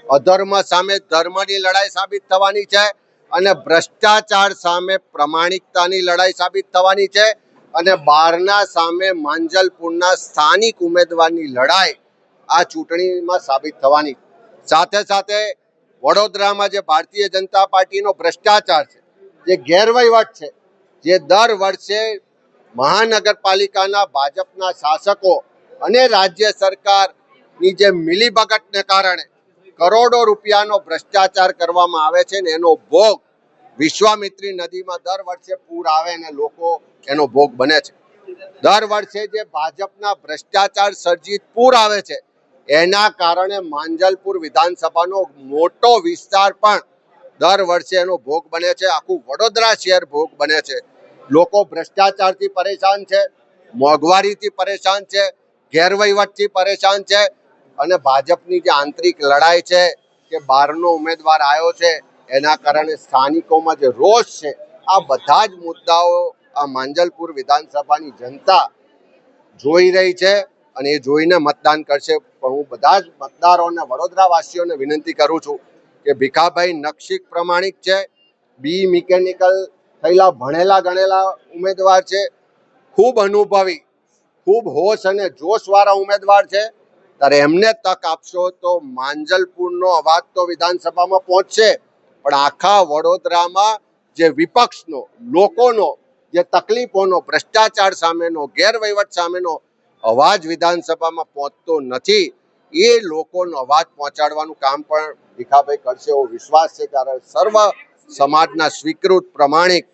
અધર્મ સામે ધર્મની લડાઈ સાબિત થવાની છે અને ભ્રષ્ટાચાર સામે પ્રમાણિકતાની લડાઈ સાબિત થવાની છે અને બહારના સામે માંજલપુરના સ્થાનિક ઉમેદવારની લડાઈ આ ચૂંટણીમાં સાબિત થવાની. સાથે સાથે વડોદરામાં જે ભારતીય જનતા પાર્ટીનો ભ્રષ્ટાચાર છે, જે ગેરવહીવટ છે, જે દર વર્ષે મહાનગરપાલિકાના ભાજપના શાસકો અને રાજ્ય સરકારની જે મિલીભગતને કારણે કરોડો રૂપિયાનો ભ્રષ્ટાચાર કરવામાં આવે છે ને એનો ભોગ વિશ્વામિત્રી નદીમાં દર વર્ષે પૂર આવે ને લોકો એનો ભોગ બને છે. દર વર્ષે જે ભાજપના ભ્રષ્ટાચાર સર્જિત પૂર આવે છે એના કારણે માંજલપુર વિધાનસભાનો મોટો વિસ્તાર પણ દર વર્ષે એનો ભોગ બને છે. આખું વડોદરા શહેર ભોગ બને છે. લોકો ભ્રષ્ટાચારથી પરેશાન છે, મોંઘવારીથી પરેશાન છે, ગેરવહીવટથી પરેશાન છે અને ભાજપની જે આંતરિક લડાઈ છે કે બહારનો ઉમેદવાર આવ્યો છે એના કારણે સ્થાનિકોમાં જે રોષ છે, આ બધા જ મુદ્દાઓ આ માંજલપુર વિધાનસભાની જનતા જોઈ રહી છે અને એ જોઈને મતદાન કરશે. પણ હું બધા જ મતદારોને, વડોદરાવાસીઓને વિનંતી કરું છું કે ભીખાભાઈ નક્ષિક પ્રમાણિક છે, બી મિકેનિકલ થયેલા ભણેલા ગણેલા ઉમેદવાર છે, ખૂબ અનુભવી, ખૂબ હોશ અને જોશવાળા ઉમેદવાર છે. ત્યારે એમને તક આપશો તો માંજલપુરનો અવાજ તો વિધાનસભામાં પહોંચશે, પણ આખા વડોદરામાં જે વિપક્ષનો, લોકોનો જે તકલીફોનો, ભ્રષ્ટાચાર સામેનો, ગેરવહીવટ સામેનો અવાજ વિધાનસભામાં પહોંચતો નથી, એ લોકોનો અવાજ પહોંચાડવાનું કામ પણ ભીખાભાઈ કરશે એવો વિશ્વાસ છે. ત્યારે સર્વ સમાજના સ્વીકૃત, પ્રમાણિક,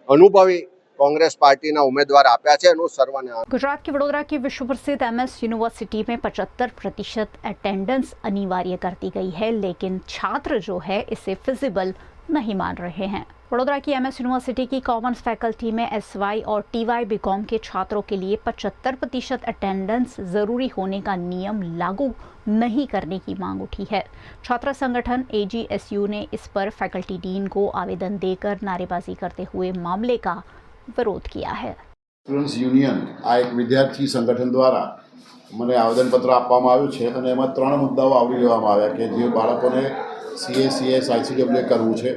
અનુભવી कांग्रेस पार्टी ना उम्मीदवार आप्या है एनु सर्वने। गुजरात के वडोदरा की विश्व प्रसिद्ध एमएस यूनिवर्सिटी में 75% अटेंडेंस अनिवार्य कर दी गई है, लेकिन छात्र जो है इसे फिजिबल नहीं मान रहे हैं। वडोदरा की एमएस यूनिवर्सिटी की कॉमर्स फैकल्टी में एसवाई और टीवाई बीकॉम के छात्रों के लिए 75% अटेंडेंस जरूरी होने का नियम लागू नहीं करने की मांग उठी है। छात्र संगठन एजीएसयू ने इस पर फैकल्टी डीन को आवेदन देकर नारेबाजी करते हुए मामले का विरोध किया है। स्टूडेंट्स यूनियन आ एक विद्यार्थी संगठन द्वारा મને આવેદનપત્ર આપવામાં આવ્યું છે અને એમાં 3 મુદ્દાઓ આવરી લેવામાં આવ્યા કે જે બાળકોને સીએ, સીએસ, આઈસીડબ્લ્યુ કરવું છે,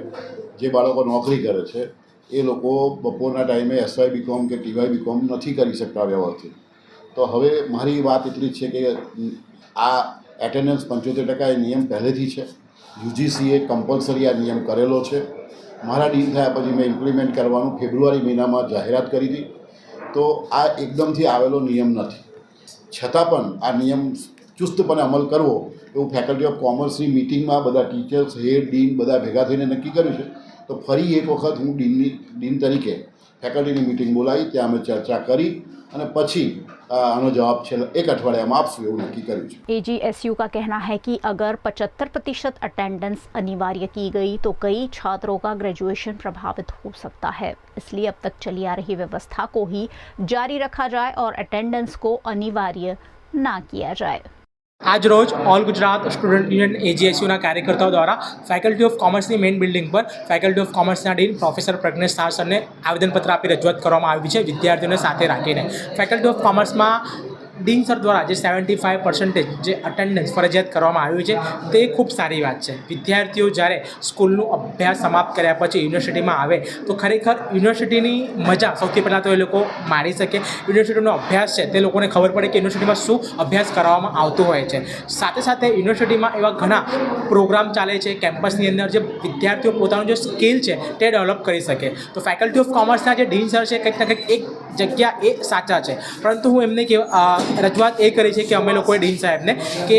જે બાળકો નોકરી કરે છે એ લોકો બપોરના ટાઈમે એસવાય બીકોમ કે ટીવાય બીકોમ નથી કરી શકતા વ્યવસ્થિત। તો હવે મારી વાત એટલી જ છે કે આ એટેન્ડન્સ 75% એ નિયમ પહેલેથી છે, યુજીસીએ કમ્પલસરી આ નિયમ કરેલો છે। મારા ડીન થયા પછી મેં ઇમ્પ્લિમેન્ટ કરવાનું ફેબ્રુઆરી મહિનામાં જાહેરાત કરી હતી। તો આ એકદમથી આવેલો નિયમ નથી, છતાં પણ આ નિયમ ચુસ્તપણે અમલ કરવો એવું ફેકલ્ટી ઓફ કોમર્સની મિટિંગમાં બધા ટીચર્સ, હેડ, ડીન બધા ભેગા થઈને નક્કી કર્યું છે। તો ફરી એક વખત હું ડીન તરીકે ફેકલ્ટીની મિટિંગ બોલાવી, ત્યાં અમે ચર્ચા કરી અને પછી આનો જવાબ છે 1 અઠવાડિયામાં આપશું એવું નક્કી કર્યું છે। एजीएसयू का कहना है कि अगर 75% अटेंडेंस अनिवार्य की गई तो कई छात्रों का ग्रेजुएशन प्रभावित हो सकता है। इसलिए अब तक चली आ रही व्यवस्था को ही जारी रखा जाए और अटेंडेंस को अनिवार्य ना किया जाए। आज रोज ऑल गुजरात स्टूडेंट यूनियन एजीएसयूना कार्यकर्ताओं द्वारा फैकल्टी ऑफ कॉमर्स की मेन बिल्डिंग पर फैकल्टी ऑफ कॉमर्सना डीन प्रोफेसर प्रज्ञेश शाह सरने आवेदनपत्र आपी रजूआत करवामां आवी छे। विद्यार्थीओने साथे राखीने फैकल्टी ऑफ कॉमर्स में डीन सर द्वारा जो 75% जो अटेन्डन्स फरजियात करवामां आव्युं छे ते खूब सारी बात है। विद्यार्थीओ ज्यारे स्कूलनो अभ्यास समाप्त कर्या पछी युनिवर्सिटी में आवे तो खरेखर युनिवर्सिटीनी मजा सौथी पहला तो ए लोको माणी शके। युनिवर्सिटीनो अभ्यास है ते लोकोने खबर पड़े कि युनिवर्सिटी में शुं अभ्यास करवामां आवतो होय छे। साथे साथे युनिवर्सिटी में एवा घणा प्रोग्राम चाले छे केम्पसनी अंदर जे विद्यार्थीओ पोतानो जो स्किल है ते डेवलप करी सके। तो फैकल्टी ऑफ कॉमर्सना जे डीन सर है कंईक ने कंईक एक जग्या ए साचा है, परंतु हूँ एमने रजूआत ए करी है कि अमे लोकोए डीन साहेब ने कि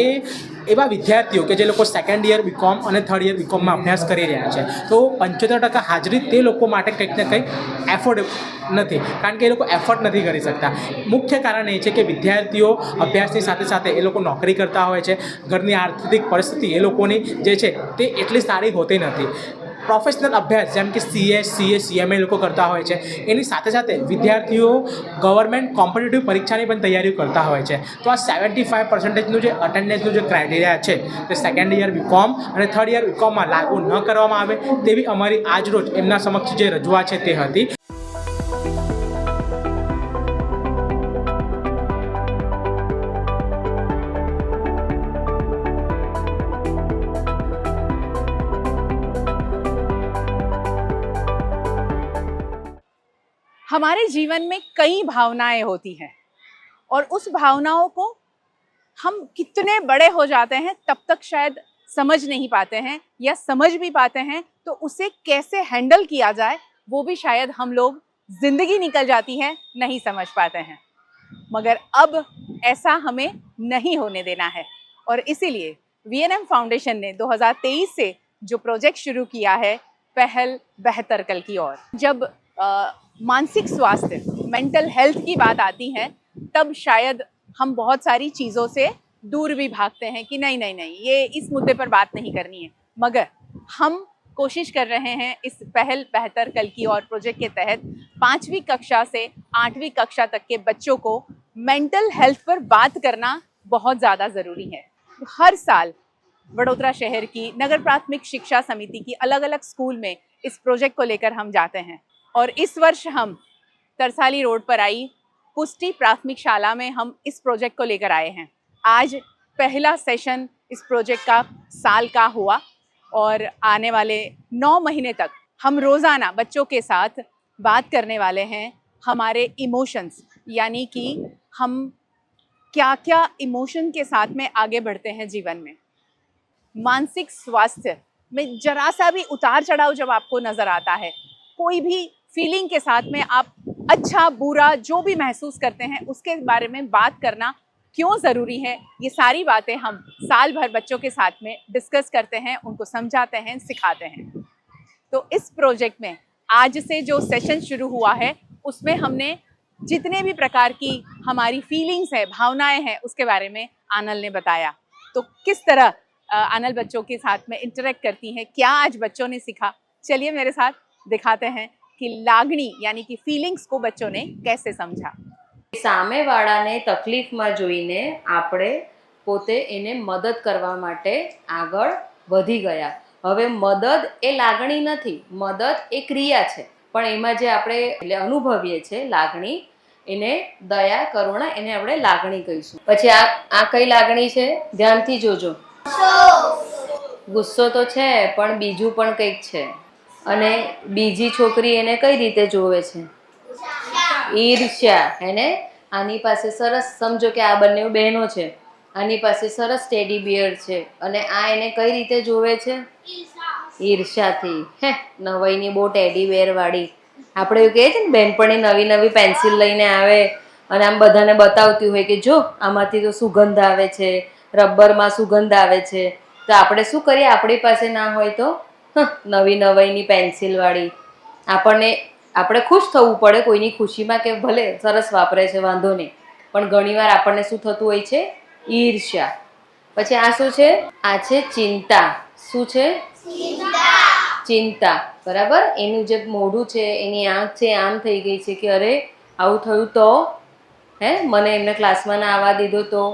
एवा विद्यार्थीओ के जे लोको सेकंड ईयर बीकॉम और थर्ड ईयर बीकॉम में अभ्यास करी रह्या छे तो 75% हाजरी ते लोको माटे कंईक ने कंईक एफोर्ड नहीं, कारण के ए लोको एफर्ट नहीं करी सकता। मुख्य कारण ये है कि विद्यार्थीओ अभ्यासनी साथे साथे ए लोको नौकरी करता होय छे, घरनी आर्थिक परिस्थिति ए लोकोनी जे छे ते एटली सारी होती नहीं। પ્રોફેશનલ અભ્યાસ જેમ કે CS, CA, CMA લોકો કરતા હોય છે, એની સાથે સાથે વિદ્યાર્થીઓ ગવર્મેન્ટ કોમ્પિટિટિવ પરીક્ષાની પણ તૈયારીઓ કરતા હોય છે. તો આ 75%નું જે અટેન્ડન્સનું જે ક્રાઇટેરિયા છે તે સેકન્ડ યર BCom અને થર્ડ યર BComમાં લાગુ ન કરવામાં આવે તેવી અમારી આજરોજ એમના સમક્ષ જે રજૂઆત છે તે હતી. हमारे जीवन में कई भावनाएं होती हैं और उस भावनाओं को हम कितने बड़े हो जाते हैं तब तक शायद समझ नहीं पाते हैं, या समझ भी पाते हैं तो उसे कैसे हैंडल किया जाए वो भी शायद हम लोग जिंदगी निकल जाती है नहीं समझ पाते हैं. मगर अब ऐसा हमें नहीं होने देना है और इसीलिए VNM फाउंडेशन ने 2023 से जो प्रोजेक्ट शुरू किया है पहल बेहतर कल की ओर. जब मानसिक स्वास्थ्य, मेंटल हेल्थ की बात आती है तब शायद हम बहुत सारी चीज़ों से दूर भी भागते हैं कि नहीं नहीं नहीं ये इस मुद्दे पर बात नहीं करनी है. मगर हम कोशिश कर रहे हैं इस पहल बेहतर कल की ओर प्रोजेक्ट के तहत 5वीं कक्षा से 8वीं कक्षा तक के बच्चों को मेंटल हेल्थ पर बात करना बहुत ज़्यादा ज़रूरी है. हर साल वडोदरा शहर की नगर प्राथमिक शिक्षा समिति की अलग अलग स्कूल में इस प्रोजेक्ट को लेकर हम जाते हैं और इस वर्ष हम तरसाली रोड पर आई पुष्टि प्राथमिक शाला में हम इस प्रोजेक्ट को लेकर आए हैं. आज पहला सेशन इस प्रोजेक्ट का साल का हुआ और आने वाले 9 महीने तक हम रोज़ाना बच्चों के साथ बात करने वाले हैं हमारे इमोशंस, यानी कि हम क्या क्या इमोशन के साथ में आगे बढ़ते हैं जीवन में. मानसिक स्वास्थ्य में जरा सा भी उतार चढ़ाव जब आपको नज़र आता है, कोई भी फीलिंग के साथ में आप अच्छा बुरा जो भी महसूस करते हैं उसके बारे में बात करना क्यों ज़रूरी है, ये सारी बातें हम साल भर बच्चों के साथ में डिस्कस करते हैं, उनको समझाते हैं, सिखाते हैं. तो इस प्रोजेक्ट में आज से जो सेशन शुरू हुआ है उसमें हमने जितने भी प्रकार की हमारी फीलिंग्स है, भावनाएं हैं, उसके बारे में आनल ने बताया. तो किस तरह आनल बच्चों के साथ में इंटरेक्ट करती हैं, क्या आज बच्चों ने सीखा, चलिए मेरे साथ दिखाते हैं कि लागणी यानी कि फीलिंग्स को बच्चों ने कैसे समझा. સામેવાળાને તકલીફમાં જોઈને આપણે પોતે એને મદદ કરવા માટે આગળ વધી ગયા. હવે મદદ એ લાગણી નથી, મદદ એ ક્રિયા છે, પણ એમાં જે આપણે અનુભવીએ છે લાગણી એને દયા કરુણા એને આપણે લાગણી કહીશું. પછી આ કઈ લાગણી છે ધ્યાનથી જોજો. ગુસ્સો તો છે પણ બીજું પણ કંઈક છે. અને બીજી છોકરી એને કઈ રીતે જોવે છે? ઈર્ષ્યા. એને આની પાસે સરસ સમજો કે આ બંને બહેનો છે, આની પાસે સરસ ટેડી બિયર છે અને આ એને કઈ રીતે જોવે છે? ઈર્ષ્યાથી. હે નવાઈની બહુ ટેડી બિયર વાળી. આપણે એવું કહીએ છીએ ને બેનપણી નવી નવી પેન્સિલ લઈને આવે અને આમ બધાને બતાવતી હોય કે જો આમાંથી તો સુગંધ આવે છે, રબરમાં સુગંધ આવે છે. તો આપણે શું કરીએ, આપણી પાસે ના હોય તો નવી નવાઈની પેન્સિલવાળી. આપણે ખુશ થવું પડે કોઈની ખુશીમાં કે ભલે સરસ વાપરે છે વાંધો નહીં, પણ ઘણીવાર આપણને શું થતું હોય છે? ઈર્ષ્યા. પછી આ શું છે? આ છે ચિંતા. શું છે? ચિંતા. બરાબર. એનું જે મોઢું છે, એની આંખ છે આમ થઈ ગઈ છે કે અરે આવું થયું તો, હે મને એમને ક્લાસમાં ના આવવા દીધો તો,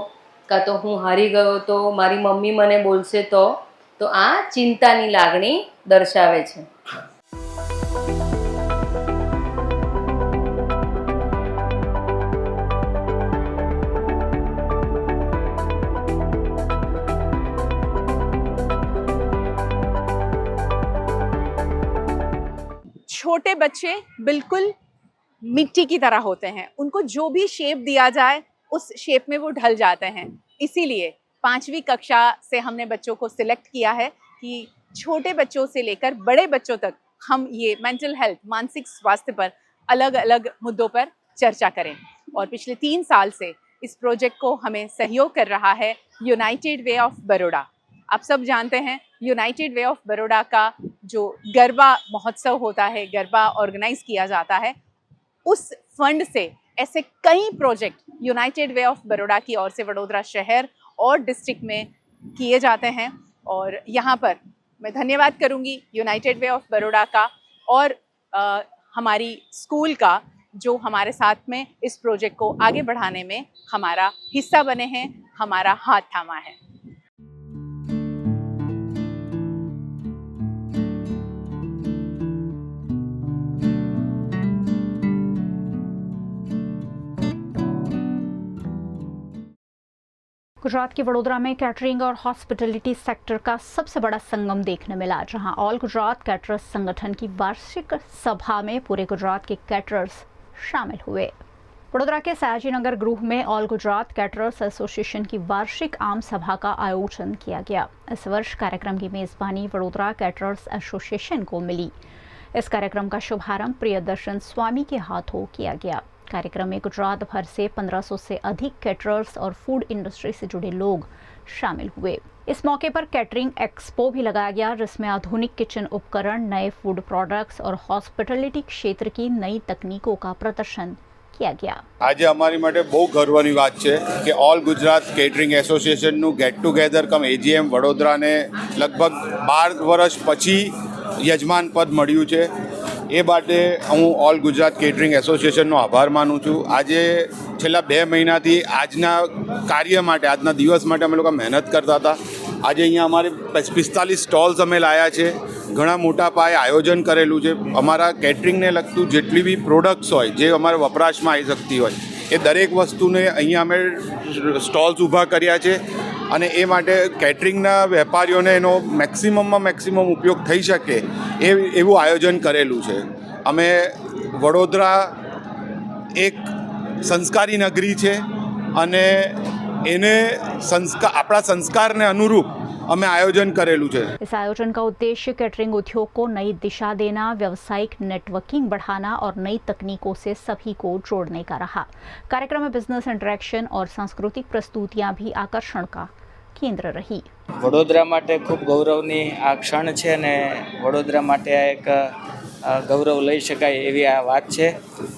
કાં તો હું હારી ગયો તો, મારી મમ્મી મને બોલશે તો આ ચિંતાની લાગણી દર્શાવે છે. छोटे बच्चे बिल्कुल मिट्टी की तरह होते हैं, उनको जो भी शेप दिया जाए उस शेप में वो ढल जाते हैं. इसीलिए 5वीं कक्षा से हमने बच्चों को सिलेक्ट किया है कि छोटे बच्चों से लेकर बड़े बच्चों तक हम ये मेंटल हेल्थ, मानसिक स्वास्थ्य पर अलग अलग मुद्दों पर चर्चा करें. और पिछले 3 साल से इस प्रोजेक्ट को हमें सहयोग कर रहा है यूनाइटेड वे ऑफ बड़ौदा. आप सब जानते हैं यूनाइटेड वे ऑफ बड़ौदा का जो गरबा महोत्सव होता है, गरबा ऑर्गेनाइज किया जाता है, उस फंड से ऐसे कई project United way of Baroda की ओर से वडोदरा शहर और डिस्ट्रिक्ट में किए जाते हैं. और यहाँ पर मैं धन्यवाद करूंगी यूनाइटेड वे ऑफ बड़ौदा का और हमारी स्कूल का, जो हमारे साथ में इस प्रोजेक्ट को आगे बढ़ाने में हमारा हिस्सा बने हैं, हमारा हाथ थामा है। गुजरात के वडोदरा में कैटरिंग और हॉस्पिटैलिटी सेक्टर का सबसे बड़ा संगम देखने मिला, जहां ऑल गुजरात कैटरर्स संगठन की वार्षिक सभा में पूरे गुजरात के कैटरर्स शामिल हुए। वडोदरा के सयाजी नगर गृह में ऑल गुजरात कैटरर्स एसोसिएशन की वार्षिक आम सभा का आयोजन किया गया। इस वर्ष कार्यक्रम की मेजबानी वडोदरा कैटरर्स एसोसिएशन को मिली। इस कार्यक्रम का शुभारंभ प्रियदर्शन स्वामी के हाथों किया गया। कार्यक्रम में गुजरात भर से 1500 से अधिक कैटरर्स और फूड इंडस्ट्री से जुड़े लोग शामिल हुए। इस मौके पर कैटरिंग एक्सपो भी लगाया गया, जिसमें आधुनिक किचन उपकरण, नए फूड प्रोडक्ट्स और हॉस्पिटैलिटी क्षेत्र की नई तकनीकों का प्रदर्शन किया गया। आज अमारी माटे बहु गर्वनी बात है कि ऑल गुजरात केटरिंग एसोसिएशन नु गेट टुगेधर कम एजीएम वडोदरा ने लगभग 12 वर्ष पछी यजमान पद मळ्युं छे। એ માટે હું ઓલ ગુજરાત કેટરિંગ એસોસિએશનનો આભાર માનું છું। આજે છેલ્લા 2 મહિનાથી આજના કાર્ય માટે, આજના દિવસ માટે અમે લોકો મહેનત કરતા હતા। આજે અહીંયા અમારે 45 સ્ટોલ્સ અમે લાયા છે, ઘણા મોટા પાયે આયોજન કરેલું છે। અમારા કેટરિંગને લગતું જેટલી બી પ્રોડક્ટ્સ હોય, જે અમારા વપરાશમાં આવી શકતી હોય, એ દરેક વસ્તુને અહીંયા અમે સ્ટોલ્સ ઊભા કર્યા છે અને એ માટે કેટરિંગના વેપારીઓને એનો મેક્સિમમમાં મેક્સિમમ ઉપયોગ થઈ શકે એવું આયોજન કરેલું છે। અમે વડોદરા એક સંસ્કારી નગરી છે અને એને આપણા સંસ્કારને અનુરૂપ અમે આયોજન કરેલું છે। इस आयोजन का उद्देश्य कैटरिंग उद्योग को नई दिशा देना, व्यावसायिक नेटवर्किंग बढ़ाना और नई तकनीकों से सभी को जोड़ने का रहा। कार्यक्रम में बिजनेस इंटरेक्शन और सांस्कृतिक प्रस्तुतियां भी आकर्षण का केंद्र रही। વડોદરા માટે ખૂબ ગૌરવની આ ક્ષણ છે અને વડોદરા માટે આ એક ગૌરવ લઈ શકાય એવી આ વાત છે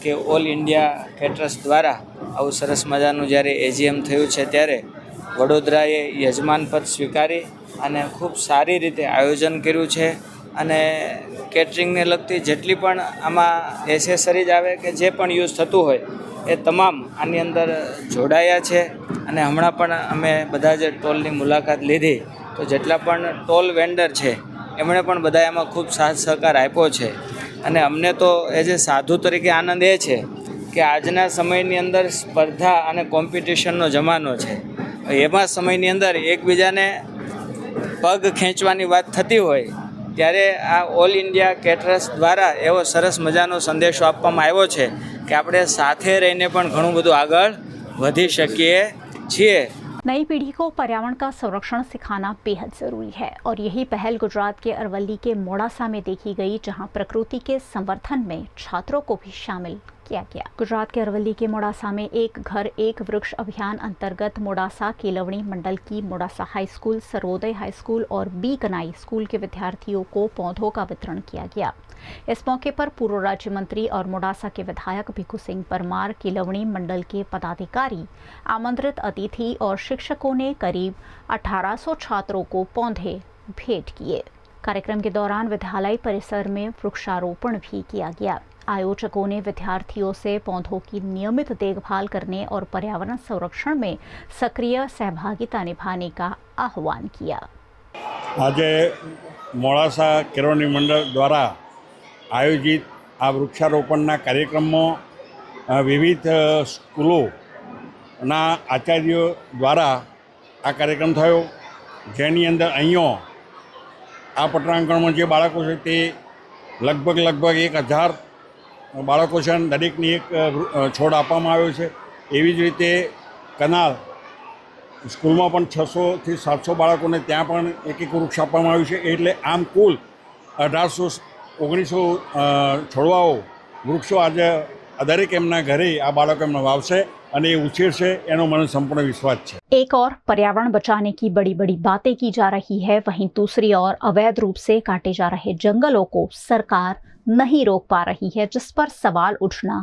કે ઓલ ઇન્ડિયા કેટરર્સ દ્વારા આવું સરસ મજાનું જ્યારે એજીએમ થયું છે ત્યારે વડોદરાએ યજમાન પદ સ્વીકારી અને ખૂબ સારી રીતે આયોજન કર્યું છે અને કેટરિંગને લગતી જેટલી પણ આમાં એસેસરીઝ આવે કે જે પણ યુઝ થતું હોય એ તમામ આની અંદર જોડાયા છે। અને હમણાં પણ અમે બધા જે ટોલની મુલાકાત લીધી તો જેટલા પણ ટોલ વેન્ડર છે એમણે પણ બધા એમાં ખૂબ સાથ સહકાર આપ્યો છે અને અમને તો એઝ એ સાધુ તરીકે આનંદ એ છે કે આજના સમયની અંદર સ્પર્ધા અને કોમ્પિટિશનનો જમાનો છે। એમાં સમયની અંદર એકબીજાને પગ ખેંચવાની વાત થતી હોય ત્યારે આ ઓલ ઇન્ડિયા કેટરર્સ દ્વારા એવો સરસ મજાનો સંદેશો આપવામાં આવ્યો છે કે આપણે સાથે રહીને પણ ઘણું બધું આગળ વધી શકીએ છીએ। नई पीढ़ी को पर्यावरण का संरक्षण सिखाना बेहद जरूरी है और यही पहल गुजरात के अरवली के मोड़ासा में देखी गई, जहां प्रकृति के संवर्धन में छात्रों को भी शामिल किया गया। गुजरात के अरवली के मोड़ासा में एक घर एक वृक्ष अभियान अंतर्गत मोड़ासा केलवणी मंडल की Modasa high school, Sarvodaya high school और बी कनाई स्कूल के विद्यार्थियों को पौधों का वितरण किया गया। इस मौके पर पूर्व राज्य मंत्री और मोड़ासा के विधायक भिखू सिंह परमार, केलवणी मंडल के पदाधिकारी, आमंत्रित अतिथि और शिक्षकों ने करीब 1800 छात्रों को पौधे भेंट किए। कार्यक्रम के दौरान विद्यालय परिसर में वृक्षारोपण भी किया गया। आयोजकों ने विद्यार्थियों से पौधों की नियमित देखभाल करने और पर्यावरण संरक्षण में सक्रिय सहभागिता निभाने का आह्वान किया। आज मोड़ासा केलवणी मंडल द्वारा आयोजित आ वृक्षारोपणना कार्यक्रमों विविध स्कूलोना आचार्यों द्वारा आ कार्यक्रम थयो, जेनी अंदर अहींयो आ पटरांगणमां जे बाळको छे ते लगभग 1000 बाळको छे। दरेकने एक छोड़ आपवामां आव्यो छे। एवी ज रीते कनाल स्कूलमां पण 600 થી 700 बाळकोने त्यां पण एक वृक्ष आपवामां आव्युं छे। एटले आम कुल 1800-1900 છોડવાઓ વૃક્ષો આજે દરેક એમના ઘરે આ બાળકો એમને વાવશે અને એ ઉછેરશે, એનો મને સંપૂર્ણ વિશ્વાસ છે। एक और पर्यावरण बचाने की बड़ी बड़ी बातें की जा रही है, वहीं दूसरी ओर अवैध रूप से काटे जा रहे जंगलों को सरकार नहीं रोक पा रही है, जिस पर सवाल उठना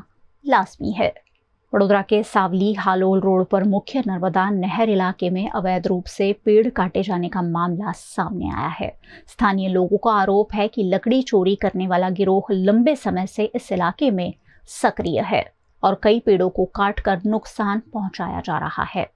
लाजमी है। वडोदरा के सावली हालोल रोड पर मुख्य नर्मदा नहर इलाके में अवैध रूप से पेड़ काटे जाने का मामला सामने आया है। स्थानीय लोगों का आरोप है कि लकड़ी चोरी करने वाला गिरोह लंबे समय से इस इलाके में सक्रिय है और कई पेड़ों को काटकर नुकसान पहुंचाया जा रहा है।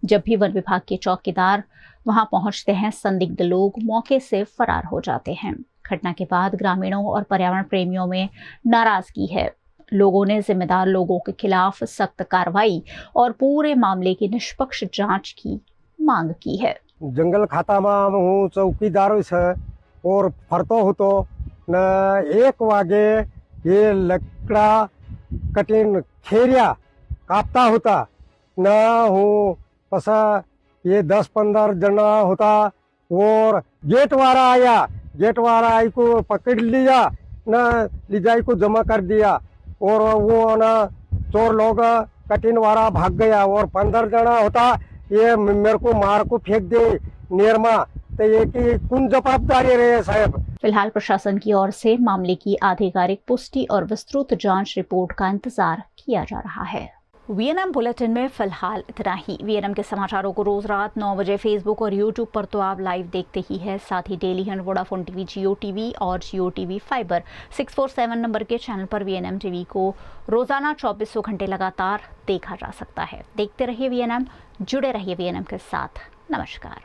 जब भी वन विभाग के चौकीदार वहां पहुंचते हैं, संदिग्ध लोग मौके से फरार हो जाते हैं। घटना के बाद ग्रामीणों और पर्यावरण प्रेमियों में नाराजगी है। लोगों ने जिम्मेदार लोगों के खिलाफ सख्त कार्रवाई और पूरे मामले की निष्पक्ष जांच की मांग की है। जंगल खाता में हूँ चौकीदार से और फरतो होतो न 1 वागे ये लकड़ा कठिन खेरिया कापता होता न हूँ पसा ये 10-15 जना होता और गेट वाला आया, गेट वाला आई को पकड़ लिया न लिजाई को जमा कर दिया और वो ना चोर लोग कठिन वाला भाग गया और 15 जना होता ये मेरे को मार को फेंक दे निर्मा तो ये की कौन जवाबदारी रहे साहब। फिलहाल प्रशासन की ओर से मामले की आधिकारिक पुष्टि और विस्तृत जांच रिपोर्ट का इंतजार किया जा रहा है। वीएनएम बुलेटिन में फिलहाल इतना ही। वीएनएम के समाचारों को रोज रात 9 बजे फेसबुक और यूट्यूब पर तो आप लाइव देखते ही है, साथ ही डेली हंड, वोडाफोन टीवी, जियो टीवी और जियो टीवी फाइबर 647 नंबर के चैनल पर वीएनएम टीवी को रोजाना 24 घंटे लगातार देखा जा सकता है। देखते रहिए वीएनएम, जुड़े रहिए वीएनएम के साथ। नमस्कार।